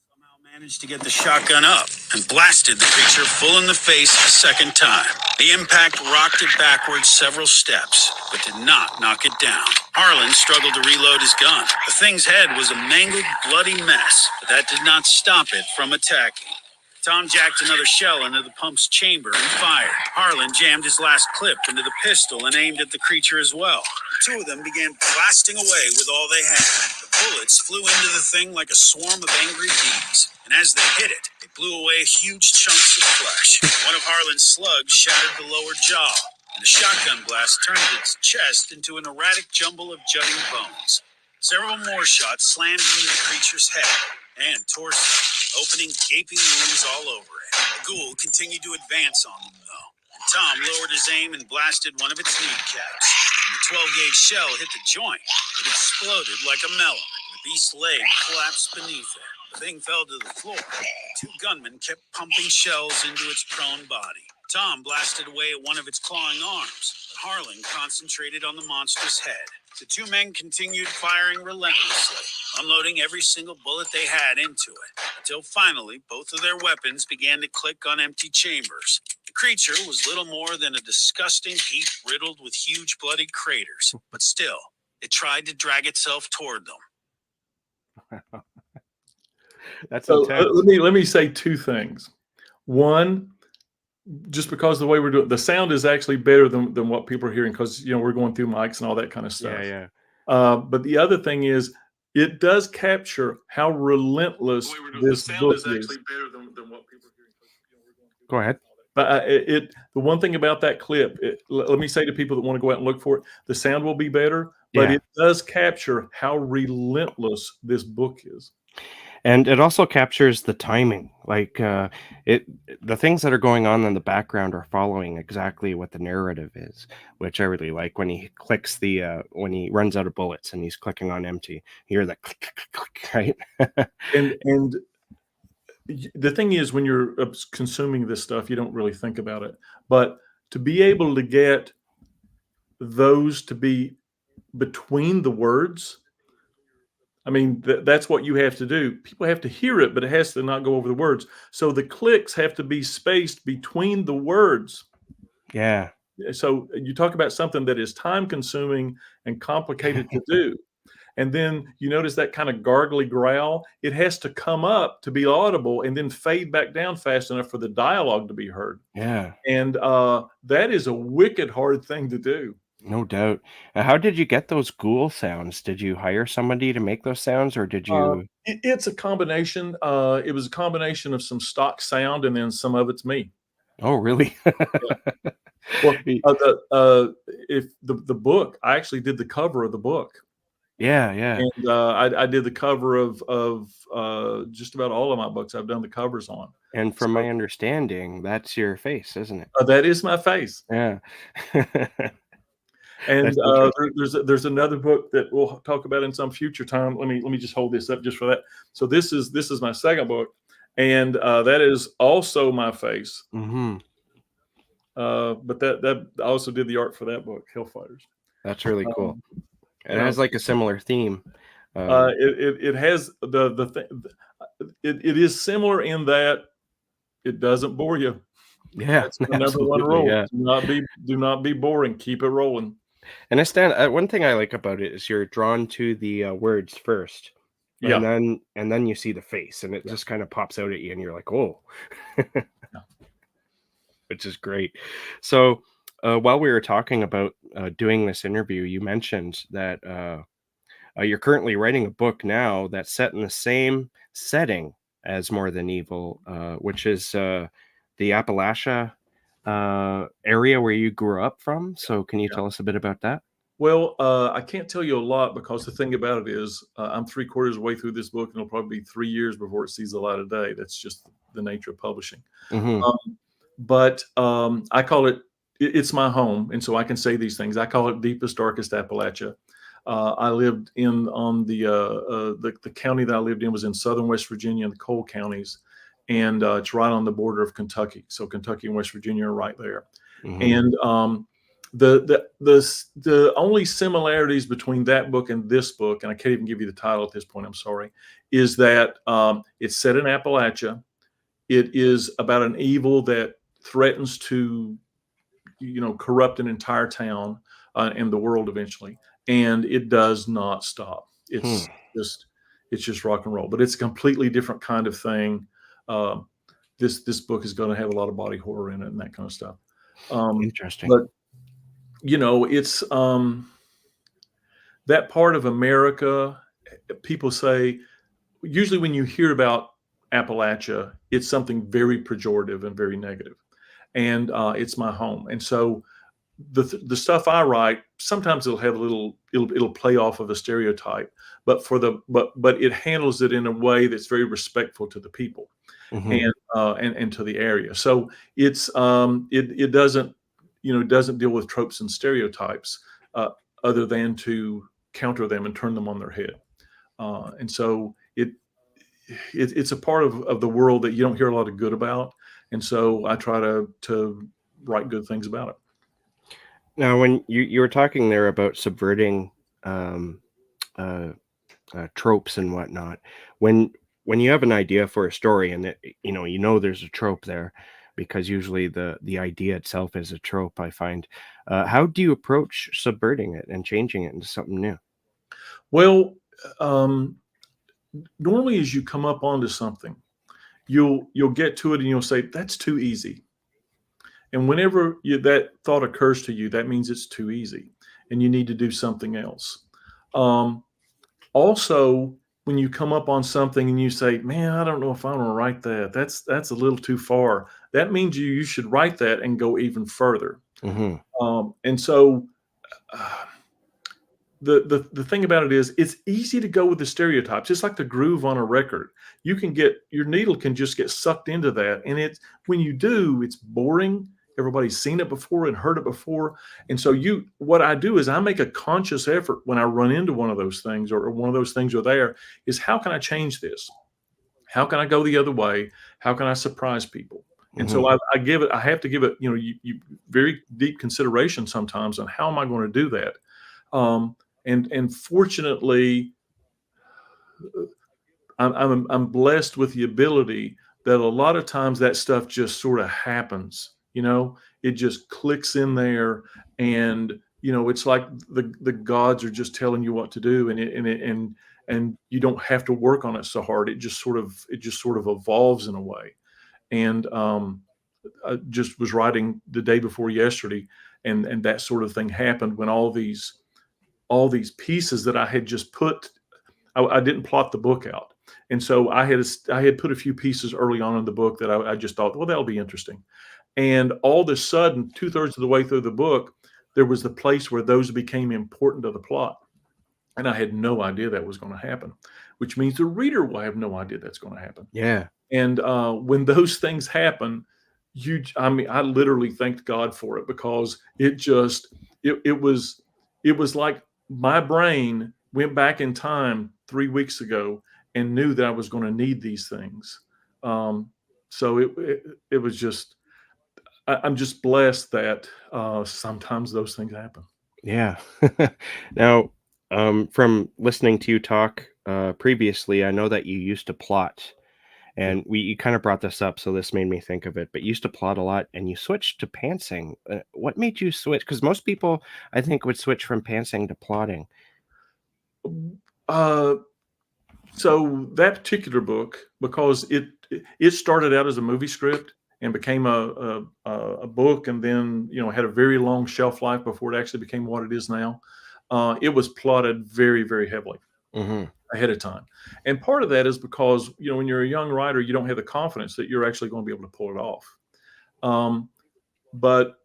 Somehow managed to get the shotgun up and blasted the creature full in the face a second time. The impact rocked it backwards several steps, but did not knock it down. Harlan struggled to reload his gun. The thing's head was a mangled, bloody mess, but that did not stop it from attacking. Tom jacked another shell into the pump's chamber and fired. Harlan jammed his last clip into the pistol and aimed at the creature as well. The two of them began blasting away with all they had. The bullets flew into the thing like a swarm of angry bees, and as they hit it, they blew away huge chunks of flesh. One of Harlan's slugs shattered the lower jaw. and the shotgun blast turned its chest into an erratic jumble of jutting bones. Several more shots slammed into the creature's head and torso, opening gaping wounds all over it. The ghoul continued to advance on them, though. Tom lowered his aim and blasted one of its kneecaps. When the 12-gauge shell hit the joint, it exploded like a melon. The beast's leg collapsed beneath it. The thing fell to the floor. Two gunmen kept pumping shells into its prone body. Tom blasted away at one of its clawing arms. Harlan concentrated on the monster's head. The two men continued firing relentlessly, unloading every single bullet they had into it, until finally both of their weapons began to click on empty chambers. The creature was little more than a disgusting heap riddled with huge bloody craters, but still, it tried to drag itself toward them. That's So intense. let me say two things. One, just because the way we're doing, the sound is actually better than what people are hearing, because we're going through mics and all that kind of stuff. Yeah. But the other thing is, it does capture how relentless this book is. Actually better than what people are hearing. Go ahead. But the one thing about that clip, let me say to people that want to go out and look for it, the sound will be better, but it does capture how relentless this book is. And it also captures the timing. Like the things that are going on in the background are following exactly what the narrative is, which I really like. When he clicks when he runs out of bullets and he's clicking on empty, you hear that click, click, right? and the thing is, when you're consuming this stuff, you don't really think about it. But to be able to get those to be between the words, I mean, that's what you have to do. People have to hear it, but it has to not go over the words. So the clicks have to be spaced between the words. Yeah. So you talk about something that is time-consuming and complicated to do. And then you notice that kind of gargly growl. It has to come up to be audible and then fade back down fast enough for the dialogue to be heard. Yeah. And that is a wicked hard thing to do. No doubt. How did you get those ghoul sounds? Did you hire somebody to make those sounds, or did you? It's a combination. It was a combination of some stock sound, and then some of it's me. Oh, really? Well, if the book, I actually did the cover of the book. Yeah. And I did the cover of just about all of my books. I've done the covers on. And from my understanding, that's your face, isn't it? That is my face. Yeah. And there's another book that we'll talk about in some future time. Let me just hold this up just for that. So this is my second book, and that is also my face. Mm-hmm. But that I also did the art for that book, Hellfighters. That's really cool. It has like a similar theme. It has it is similar in that it doesn't bore you. Yeah, that's the number one rule. Yeah. Do not be boring. Keep it rolling. And one thing I like about it is you're drawn to the words first, and then you see the face, and it just kind of pops out at you, and you're like, oh, which is great. So while we were talking about doing this interview, you mentioned that you're currently writing a book now that's set in the same setting as More Than Evil, which is the Appalachia area where you grew up from. So can you tell us a bit about that? Well, I can't tell you a lot, because the thing about it is I'm 3/4 of the way through this book, and it'll probably be 3 years before it sees the light of day. That's just the nature of publishing. Mm-hmm. But I call it's my home, and so I can say these things. I call it deepest, darkest Appalachia. I lived on the county that I lived in was in southern West Virginia, in the coal counties, and it's right on the border of Kentucky. So Kentucky and West Virginia are right there. Mm-hmm. And the only similarities between that book and this book, and I can't even give you the title at this point, I'm sorry, is that it's set in Appalachia. It is about an evil that threatens to, corrupt an entire town and the world eventually. And it does not stop. It's just rock and roll, but it's a completely different kind of thing. This book is going to have a lot of body horror in it and that kind of stuff. Interesting. But it's that part of America. People say, usually when you hear about Appalachia, it's something very pejorative and very negative. And it's my home. And so the stuff I write, sometimes it'll have a little, it'll play off of a stereotype, but but it handles it in a way that's very respectful to the people Hmm. and to the area. So it doesn't, doesn't deal with tropes and stereotypes, other than to counter them and turn them on their head. And so it's a part of the world that you don't hear a lot of good about. And so I try to write good things about it. Now, when you were talking there about subverting um, uh, tropes and whatnot, when when you have an idea for a story and that there's a trope there, because usually the idea itself is a trope. I find, how do you approach subverting it and changing it into something new? Well, um, normally as you come up onto something, you'll get to it and you'll say, that's too easy. And whenever that thought occurs to you, that means it's too easy and you need to do something else. Um, Also, when you come up on something and you say, man, I don't know if I want to write that. That's a little too far. That means you should write that and go even further. Hmm. And so uh, the thing about it is it's easy to go with the stereotypes. It's like the groove on a record. You can get your needle can just get sucked into that. And it's when you do, it's boring. Everybody's seen it before and heard it before. And so what I do is I make a conscious effort when I run into one of those things or one of those things are there is how can I change this? How can I go the other way? How can I surprise people? And Hmm. so I have to give it, you very deep consideration sometimes on how am I going to do that? Um, and fortunately, I'm blessed with the ability that a lot of times that stuff just sort of happens. It just clicks in there, and it's like the gods are just telling you what to do, and you don't have to work on it so hard. It just sort of evolves in a way. And I just was writing the day before yesterday, and that sort of thing happened when all these pieces that I had just put. I didn't plot the book out, and so I had put a few pieces early on in the book that I just thought, well, that'll be interesting. And all of a sudden, 2/3 of the way through the book, there was the place where those became important to the plot, and I had no idea that was going to happen, which means the reader will have no idea that's going to happen. Yeah. And when those things happen, I mean, I literally thanked God for it because it was like my brain went back in time 3 weeks ago and knew that I was going to need these things. Um, so it was just I'm just blessed that sometimes those things happen. Yeah. Now, from listening to you talk previously, I know that you used to plot, Yeah. and you kind of brought this up, so this made me think of it. But you used to plot a lot, and you switched to pantsing. What made you switch? Because most people, I think, would switch from pantsing to plotting. Uh, so that particular book, because it started out as a movie script and became a book, and then had a very long shelf life before it actually became what it is now. It was plotted very, very heavily Hmm. ahead of time, and part of that is because when you're a young writer, you don't have the confidence that you're actually going to be able to pull it off. Um, but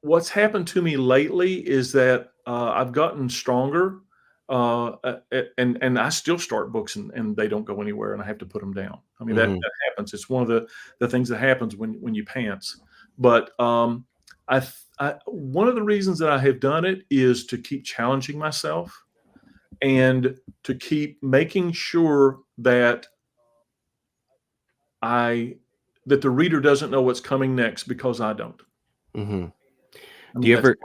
what's happened to me lately is that I've gotten stronger, and I still start books and they don't go anywhere, and I have to put them down. I mean that Hmm. that happens. It's one of the things that happens when you pants. But one of the reasons that I have done it is to keep challenging myself and to keep making sure I that the reader doesn't know what's coming next because I don't. Hmm. I Do mean you that's ever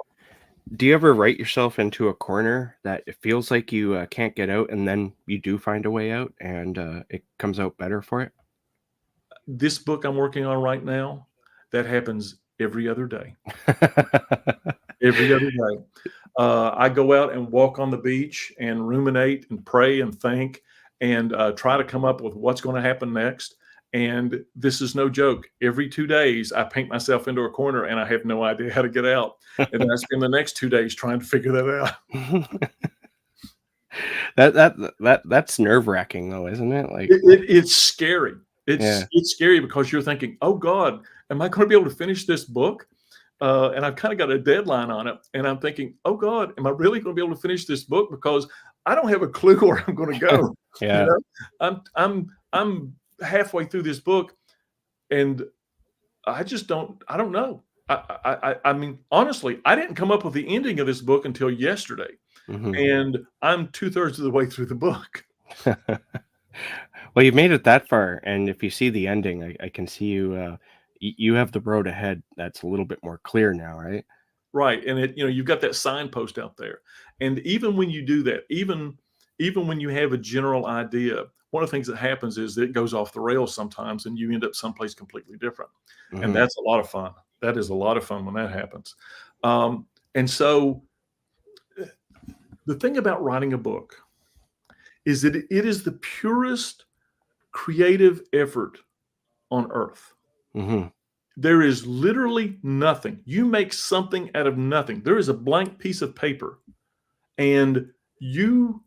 do you ever write yourself into a corner that it feels like you can't get out, and then you do find a way out, and it comes out better for it? this book I'm working on right now, that happens every other day. Every other day. I go out and walk on the beach and ruminate and pray and think and try to come up with what's going to happen next. And this is no joke. Every 2 days, I paint myself into a corner and I have no idea how to get out. And then I spend the next 2 days trying to figure that out. That's nerve-wracking though, isn't it? Like, It's scary. It's yeah. it's scary because you're thinking, oh God, am I going to be able to finish this book? and I've kind of got a deadline on it. And I'm thinking, oh God, am I really going to be able to finish this book? Because I don't have a clue where I'm going to go. Yeah. I'm halfway through this book, and I don't know. I mean, honestly, I didn't come up with the ending of this book until yesterday, Mhm. and I'm 2/3 of the way through the book. Well, you've made it that far, and if you see the ending, I can see you have the road ahead that's a little bit more clear now, right? Right, and you've got that signpost out there, and even when you do that, even when you have a general idea, one of the things that happens is that it goes off the rails sometimes, and you end up someplace completely different, and Mhm. that's a lot of fun. That is a lot of fun when that happens. And so the thing about writing a book is that it is the purest creative effort on earth. Mhm. There is literally nothing. You make something out of nothing. There is a blank piece of paper, and you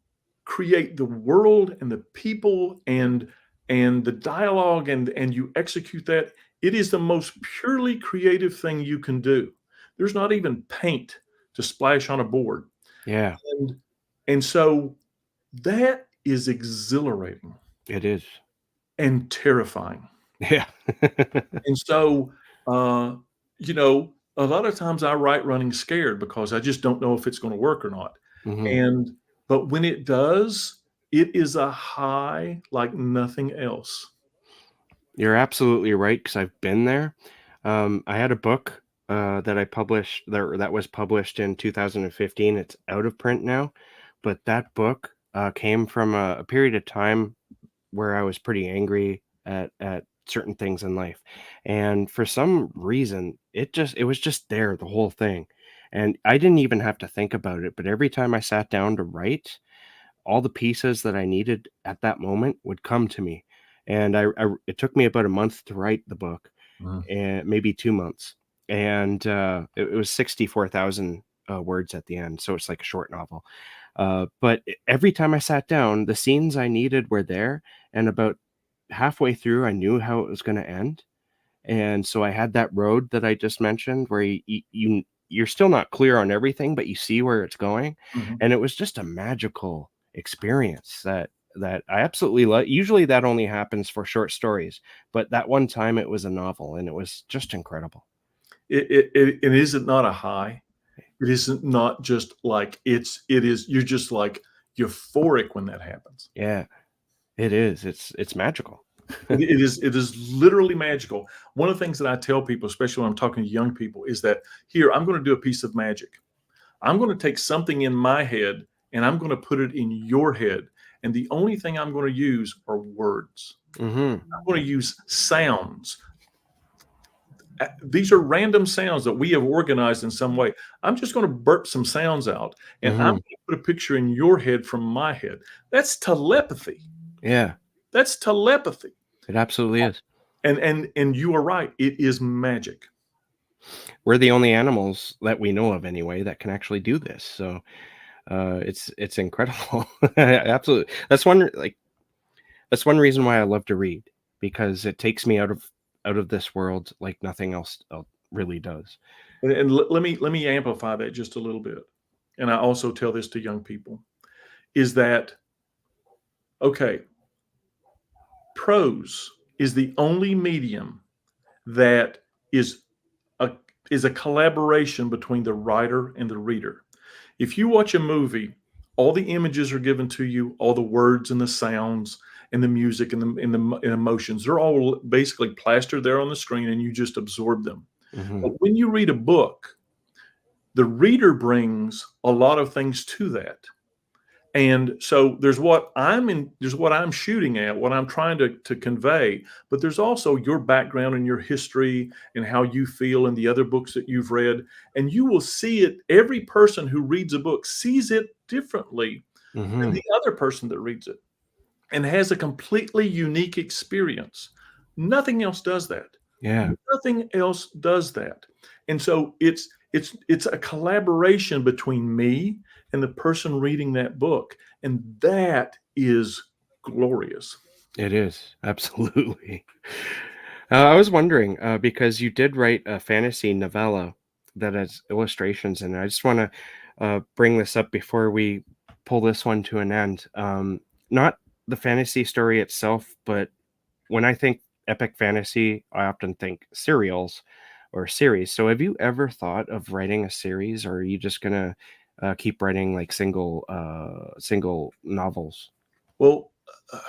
create the world and the people and the dialogue, and you execute that. It is the most purely creative thing you can do. There's not even paint to splash on a board. Yeah, And and so that is exhilarating it is. and terrifying. Yeah. And so, uh, a lot of times I write running scared because I just don't know if it's going to work or not. Mhm. And but when it does, it is a high like nothing else. You're absolutely right, because 'cause I've been there. I had a book, that I published that was published in 2015. It's out of print now, but that book, came from a period of time where I was pretty angry at certain things in life. And for some reason, it was just there, the whole thing. And I didn't even have to think about it, but every time I sat down to write, all the pieces that I needed at that moment would come to me. And it took me about a month to write the book, Mhm. and maybe 2 months. And it was 64,000 words at the end, so it's like a short novel. But every time I sat down, the scenes I needed were there, and about halfway through, I knew how it was going to end. And so I had that road that I just mentioned, where you're still not clear on everything, but you see where it's going. Mhm. And it was just a magical experience that I absolutely love. Usually that only happens for short stories, but that one time it was a novel, and it was just incredible. It isn't not a high. It isn't not just like it is. You're just like euphoric when that happens. Yeah, it is. It's magical. It is literally magical. One of the things that I tell people, especially when I'm talking to young people, is that here I'm going to do a piece of magic. I'm going to take something in my head and I'm going to put it in your head. And the only thing I'm going to use are words. Mhm. I'm going to use sounds. These are random sounds that we have organized in some way. I'm just going to burp some sounds out, and I'm Mhm. going to put a picture in your head from my head. That's telepathy. Yeah, That's telepathy. it absolutely is. And you are right. It is magic. We're the only animals that we know of anyway that can actually do this. So, it's incredible. Absolutely. That's one reason why I love to read, because it takes me out of this world like nothing else really does. And let me amplify that just a little bit. And I also tell this to young people is that okay, prose is the only medium that is a is a collaboration between the writer and the reader. If you watch a movie, all the images are given to you, all the words and the sounds and the music and emotions, they're all basically plastered there on the screen and you just absorb them. Mhm. But when you read a book, the reader brings a lot of things to that. And so there's what I'm shooting at, what I'm trying to convey, but there's also your background and your history and how you feel in the other books that you've read. And you will see it, every person who reads a book sees it differently than Mhm. the other person that reads it and has a completely unique experience. Nothing else does that. Yeah, Nothing else does that. And so it's a collaboration between me and the person reading that book, and that is glorious. it is. Absolutely. I was wondering, because you did write a fantasy novella. that has illustrations in it. I just want to bring this up before we pull this one to an end. Not the fantasy story itself, but when I think epic fantasy, I often think serials or series. So have you ever thought of writing a series, or are you just gonna keep writing like single novels? Well, uh,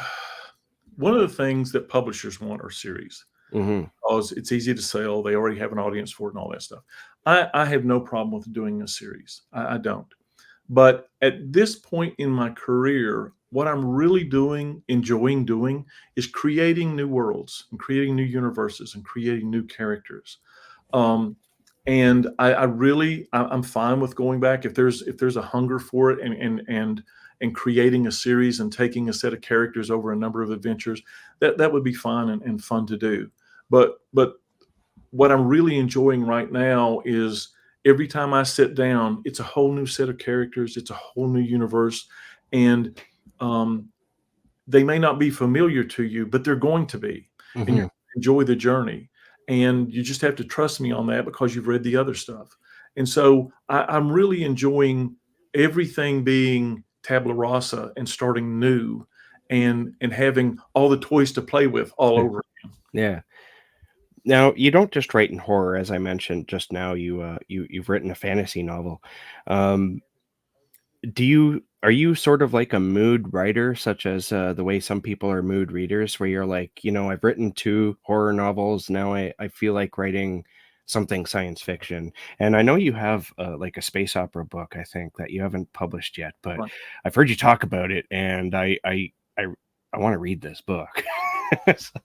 one of the things that publishers want are series Hmm. because it's easy to sell. They already have an audience for it and all that stuff. I have no problem with doing a series. I don't. But at this point in my career, what I'm really enjoying doing, is creating new worlds and creating new universes and creating new characters. Um, and I'm fine with going back if there's a hunger for it and creating a series and taking a set of characters over a number of adventures. That would be fun and fun to do. But what I'm really enjoying right now is every time I sit down, it's a whole new set of characters, it's a whole new universe, and um, they may not be familiar to you, but they're going to be, and you're Hmm. gonna enjoy the journey. And you just have to trust me on that because you've read the other stuff. And so I'm really enjoying everything being tabula rasa and starting new and having all the toys to play with all over. Yeah. Now, you don't just write in horror, as I mentioned just now. You've written a fantasy novel. Um, are you sort of like a mood writer, such as the way some people are mood readers, where you're like, I've written two horror novels. Now I feel like writing something science fiction. And I know you have like a space opera book, I think, that you haven't published yet, but Right. I've heard you talk about it, and I want to read this book.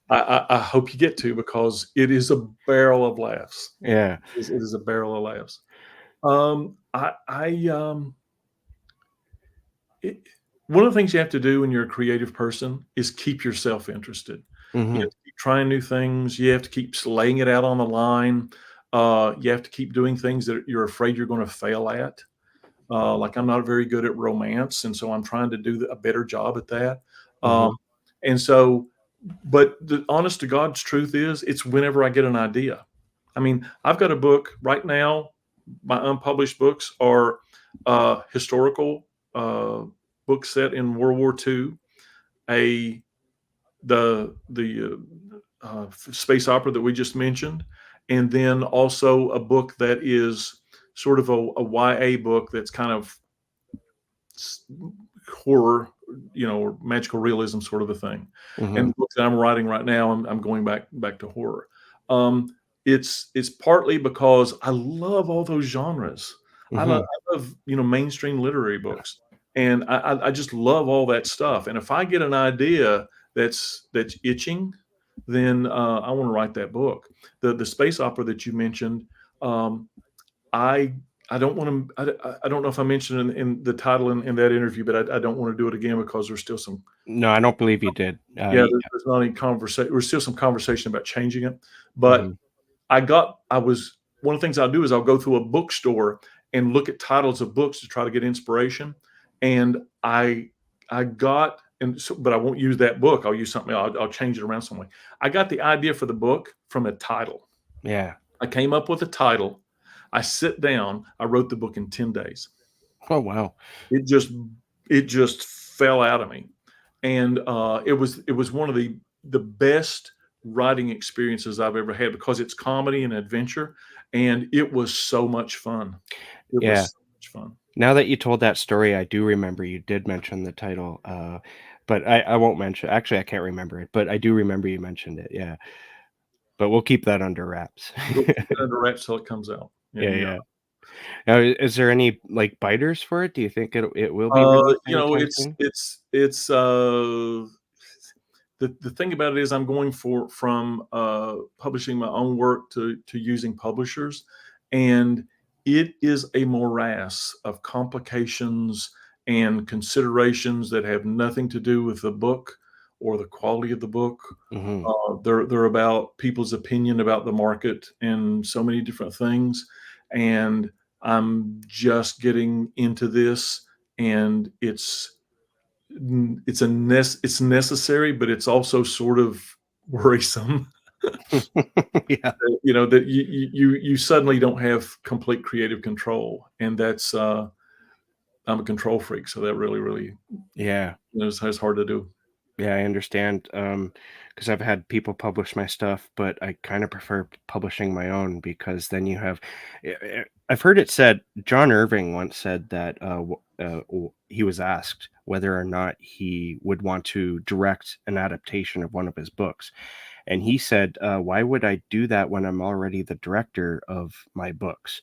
I hope you get to, because it is a barrel of laughs. Yeah. It is a barrel of laughs. I it, One of the things you have to do when you're a creative person is keep yourself interested. You Hmm. have to keep trying new things. You have to keep laying it out on the line. You have to keep doing things that you're afraid you're going to fail at. Like, I'm not very good at romance, and so I'm trying to do a better job at that. Um, Hmm. and so, but the honest to God's truth is, it's whenever I get an idea. I mean, I've got a book right now. My unpublished books are historical books set in World War II, a the space opera that we just mentioned, and then also a book that is sort of a YA book that's kind of horror, or magical realism sort of a thing. And Hmm. the book that I'm writing right now, I'm going back to horror. Um, it's partly because I love all those genres. Hmm. I love mainstream literary books, and I just love all that stuff. And if I get an idea that's itching, then I want to write that book. The space opera that you mentioned, um, I I don't want to. I don't know if I mentioned in the title in that interview, but I don't want to do it again because there's still some. No, I don't believe you did. Yeah, there's not any conversation. There's still some conversation about changing it. But Mhm. I was one of the things I'll do is I'll go through a bookstore and look at titles of books to try to get inspiration. And I got and so, but I won't use that book. I'll use something. I'll change it around some way. I got the idea for the book from a title. Yeah. I came up with a title. I sit down. I wrote the book in 10 days. Oh, wow. It just it just fell out of me, and it was one of the best writing experiences I've ever had because it's comedy and adventure, and it was so much fun. It Yeah. was so much fun. Now that you told that story, I do remember you did mention the title, but I won't mention, actually, I can't remember it, but I do remember you mentioned it, yeah. But we'll keep that under wraps. We'll keep it under wraps till it comes out. Yeah, Yeah, you yeah. Now, is there any, like, biters for it? Do you think it will be got released anytime it's soon? the thing about it is I'm going from publishing my own work to using publishers, and it is a morass of complications and considerations that have nothing to do with the book or the quality of the book. Mhm. They're about people's opinion about the market and so many different things. And I'm just getting into this, and it's necessary, but it's also sort of worrisome. Yeah. That you suddenly don't have complete creative control, and that's I'm a control freak, so that really Yeah. is hard to do. Yeah, I understand. Because I've had people publish my stuff, but I kind of prefer publishing my own because then you have. I've heard it said. John Irving once said that he was asked whether or not he would want to direct an adaptation of one of his books, and he said, "Why would I do that when I'm already the director of my books?"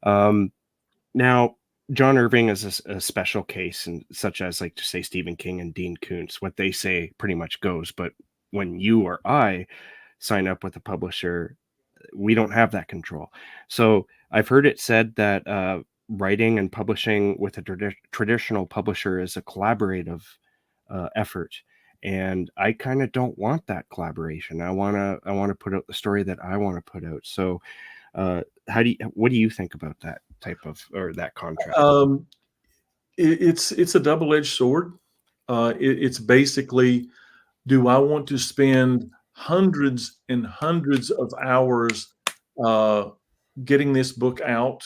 Um, Now, John Irving is a special case, and such as like to say Stephen King and Dean Koontz, what they say pretty much goes. But when you or I sign up with a publisher, we don't have that control. So I've heard it said that writing and publishing with a traditional publisher is a collaborative effort, and I kind of don't want that collaboration. I want to put out the story that I want to put out. So what do you think about that type of or that contract? Um, it's a double-edged sword. It's basically, do I want to spend hundreds and hundreds of hours uh, getting this book out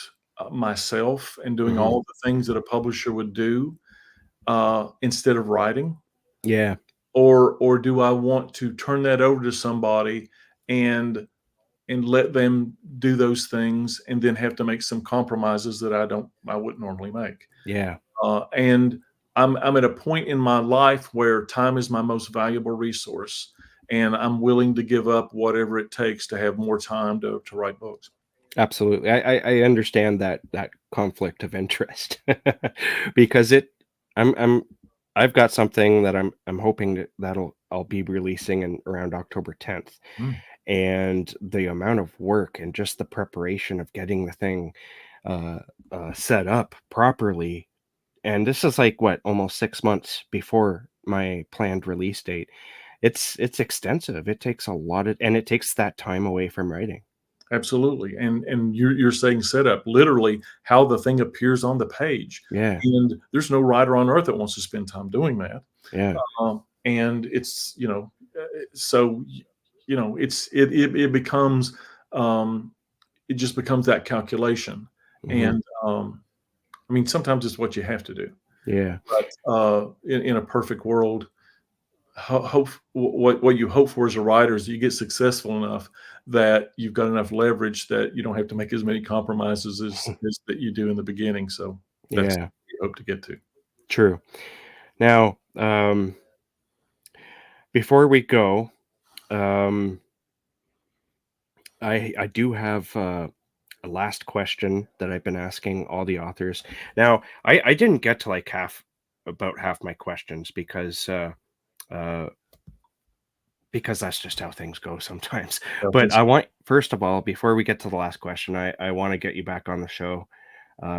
myself and doing Hmm. all the things that a publisher would do instead of writing? Yeah, Or do I want to turn that over to somebody and let them do those things and then have to make some compromises that I wouldn't normally make? yeah, And I'm at a point in my life where time is my most valuable resource, and I'm willing to give up whatever it takes to have more time to write books. absolutely. I understand that conflict of interest because I'm I've got something that I'm hoping that'll I'll be releasing in around October 10th, Mm. and the amount of work and just the preparation of getting the thing uh, set up properly. And this is like what, almost 6 months before my planned release date. It's extensive. It takes a lot of and it takes that time away from writing. Absolutely, and you're saying setup, literally how the thing appears on the page, Yeah, and there's no writer on earth that wants to spend time doing that. yeah, And it's so it becomes it just becomes that calculation, mhm, and I mean sometimes it's what you have to do. yeah, But in a perfect world, what you hope for as a writer is you get successful enough that you've got enough leverage that you don't have to make as many compromises as that you do in the beginning. So that's yeah, what you hope to get to. true. Now, before we go, um, I do have a last question that I've been asking all the authors. Now, I didn't get to like about half my questions uh, because that's just how things go sometimes. But Selfish. I want, first of all, before we get to the last question, I want to get you back on the show,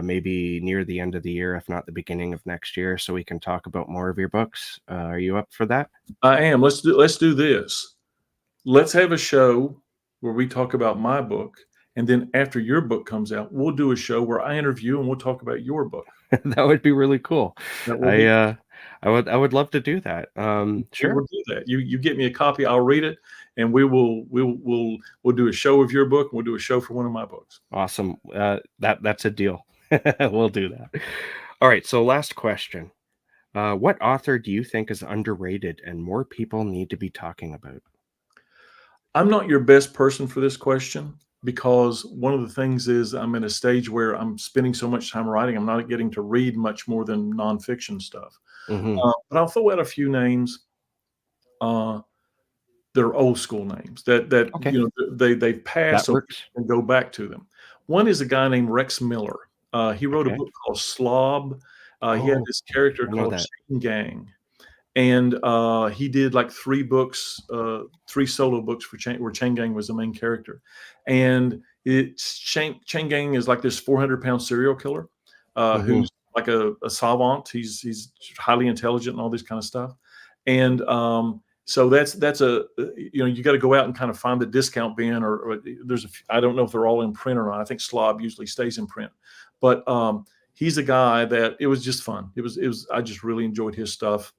maybe near the end of the year, if not the beginning of next year, so we can talk about more of your books. Are you up for that? I am. Let's do this. Let's have a show where we talk about my book, and then after your book comes out, we'll do a show where I interview and we'll talk about your book. That would be really cool. That will I be uh I would love to do that. we Sure. will do that. You get me a copy, I'll read it, and we'll do a show of your book, and we'll do a show for one of my books. Awesome. That's a deal. We'll do that. All right, so last question. What author do you think is underrated and more people need to be talking about? I'm not your best person for this question because one of the things is I'm in a stage where I'm spending so much time writing, I'm not getting to read much more than nonfiction stuff. Mhm. But I'll throw out a few names. Uh, they're old school names that Okay, they've passed, that so people works. can go back to them. One is a guy named Rex Miller. He wrote a Okay. book called Slob. He had Oh, this character I know called that. Chain Gang, and he did like 3 books, 3 solo books for where Chain Gang was the main character. And it's Chain Gang is like this 400-pound serial killer Mhm. who's like a savant. He's highly intelligent and all this kind of stuff. And so that's you got to go out and kind of find the discount bin, or I don't know if they're all in print or not. I think Slob usually stays in print, but he's a guy that it was just fun. It was I just really enjoyed his stuff,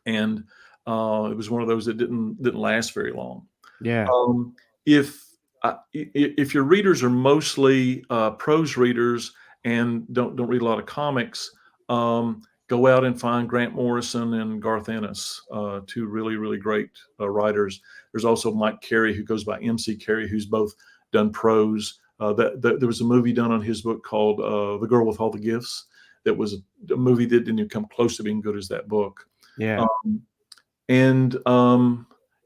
and it was one of those that didn't last very long. Yeah. If if your readers are mostly prose readers and don't read a lot of comics, go out and find Grant Morrison and Garth Ennis, two really great writers. There's also Mike Carey, who goes by MC Carey, who's both done prose. There was a movie done on his book called The Girl with All the Gifts. That was a movie that didn't even come close to being good as that book. Yeah. And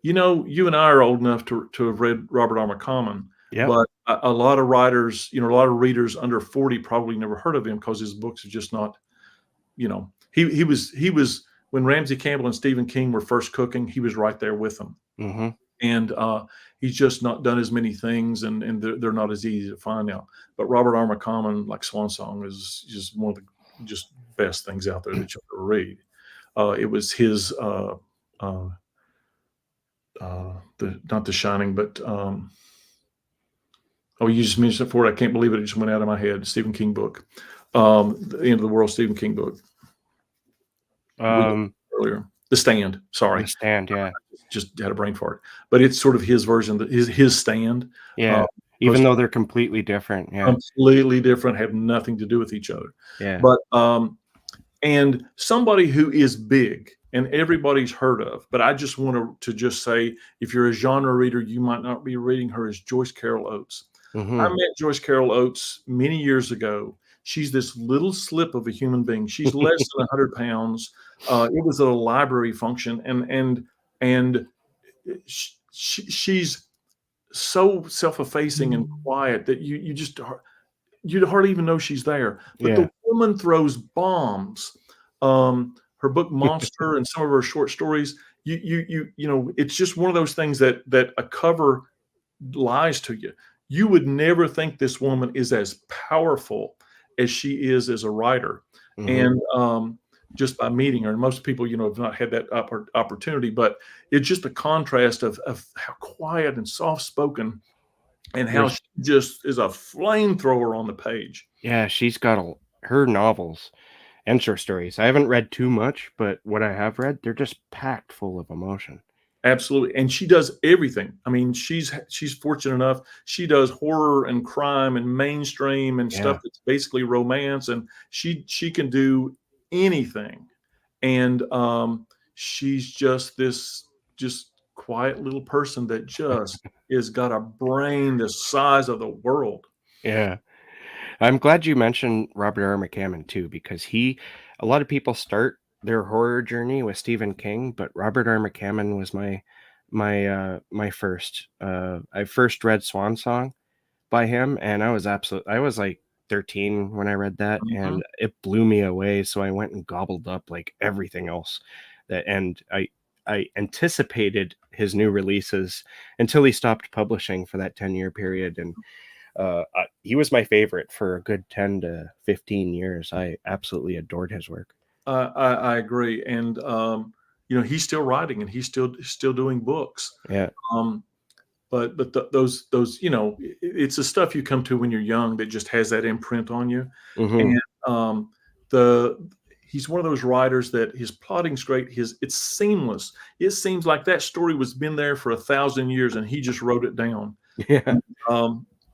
you know, you and I are old enough to have read Robert R. McCommon, Yep. but a lot of writers, you know, a lot of readers under 40 probably never heard of him because his books are just not, you know, he was when Ramsey Campbell and Stephen King were first cooking, he was right there with them. Mm-hmm. And he's just not done as many things, and they're not as easy to find now. But Robert R. McCommon, like Swan Song, is just one of the just best things out there that you'll ever read. It was his not The Shining, but you just mentioned it for it. I can't believe it. It just went out of my head. Stephen King book, The End of the World. Stephen King book. Earlier, The Stand. Sorry, The Stand. Yeah. Just had a brain fart. But it's sort of his version. His Stand. Yeah. Even though they're completely different. Yeah. Completely different. Have nothing to do with each other. Yeah. But and somebody who is big and everybody's heard of, but I just want to just say, if you're a genre reader, you might not be reading her, is Joyce Carol Oates. Mm-hmm. I met Joyce Carol Oates many years ago. She's this little slip of a human being. She's less than 100 pounds. It was at a library function, and she's so self-effacing and quiet that you'd hardly even know she's there. But the woman throws bombs. Her book Monster and some of her short stories, you know, it's just one of those things that a cover lies to you. You would never think this woman is as powerful as she is as a writer. Mm-hmm. And just by meeting her, and most people, you know, have not had that opportunity, but it's just a contrast of how quiet and soft-spoken and how she just is a flamethrower on the page. Yeah, she's got her novels and short stories. I haven't read too much, but what I have read, they're just packed full of emotion. Absolutely. And she does everything. I mean, she's fortunate enough. She does horror and crime and mainstream and stuff that's basically romance. And she can do anything. And she's just this quiet little person that just has got a brain the size of the world. Yeah. I'm glad you mentioned Robert R. McCammon too, because a lot of people start their horror journey with Stephen King, but Robert R. McCammon was my first. I first read Swan Song by him, and I was like 13 when I read that, and it blew me away. So I went and gobbled up like everything else and I anticipated his new releases until he stopped publishing for that 10-year period. And he was my favorite for a good 10 to 15 years. I absolutely adored his work. I agree. And, you know, he's still writing and he's still doing books. Yeah. But those, you know, it's the stuff you come to when you're young that just has that imprint on you. Mm-hmm. And he's one of those writers that his plotting's great. It's seamless. It seems like that story was been there for 1,000 years and he just wrote it down. Yeah.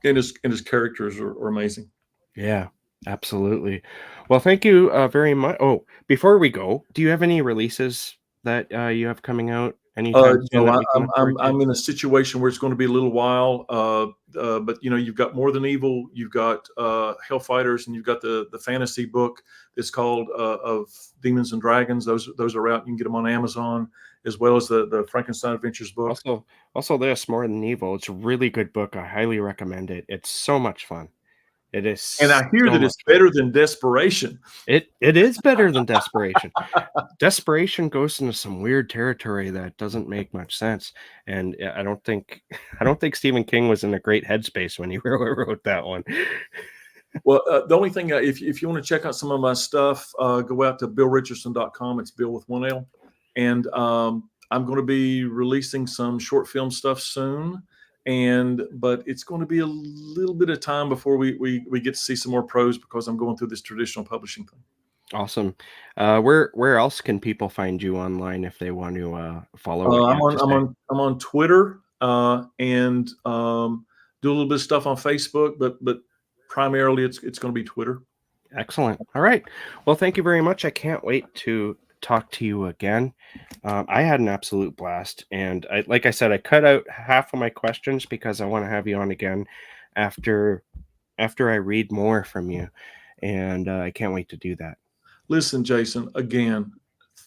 And his characters are amazing. Yeah, absolutely. Well, thank you very much. Oh, before we go, do you have any releases that you have coming out anytime soon? No, I'm in a situation where it's going to be a little while. But you know, you've got More Than Evil, you've got Hellfighters, and you've got the fantasy book that's called of Demons and Dragons. Those are out. You can get them on Amazon, as well as the Frankenstein Adventures book. Also this More Than Evil. It's a really good book. I highly recommend it. It's so much fun. It is. And I hear that it's better than Desperation. It is better than Desperation. Desperation goes into some weird territory that doesn't make much sense. And I don't think Stephen King was in a great headspace when he wrote that one. Well, the only thing, if you want to check out some of my stuff, go out to BillRichardson.com. It's Bill with one L. And I'm going to be releasing some short film stuff soon. But it's going to be a little bit of time before we get to see some more prose because I'm going through this traditional publishing thing. Awesome. Where else can people find you online if they want to follow? I'm on Twitter and do a little bit of stuff on Facebook, but primarily it's going to be Twitter. Excellent. All right. Well, thank you very much. I can't wait to talk to you again. I had an absolute blast, and like I said, I cut out half of my questions because I want to have you on again after I read more from you, and I can't wait to do that. Listen, Jason, again,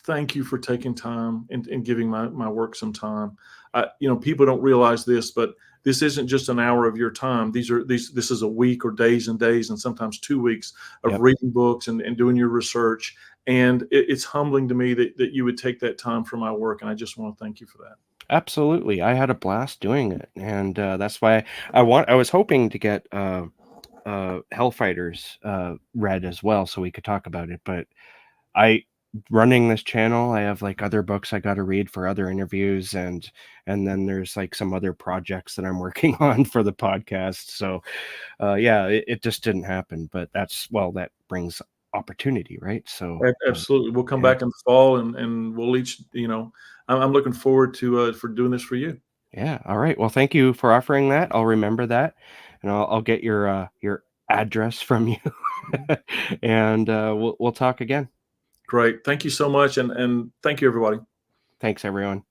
thank you for taking time and giving my work some time. People don't realize this, but this isn't just an hour of your time. This is a week or days and days and sometimes 2 weeks of Yep. reading books and doing your research. And it's humbling to me that you would take that time for my work. And I just want to thank you for that. Absolutely. I had a blast doing it, and that's why I was hoping to get Hellfighters read as well, so we could talk about it. But running this channel, I have like other books I got to read for other interviews, and then there's like some other projects that I'm working on for the podcast. So yeah, it just didn't happen. But that brings opportunity, right? So Absolutely. We'll come yeah. back in the fall and we'll each, I'm looking forward to for doing this for you. Yeah. All right. Well, thank you for offering that. I'll remember that, and I'll get your address from you, and we'll talk again. Great. Thank you so much. And thank you, everybody. Thanks, everyone.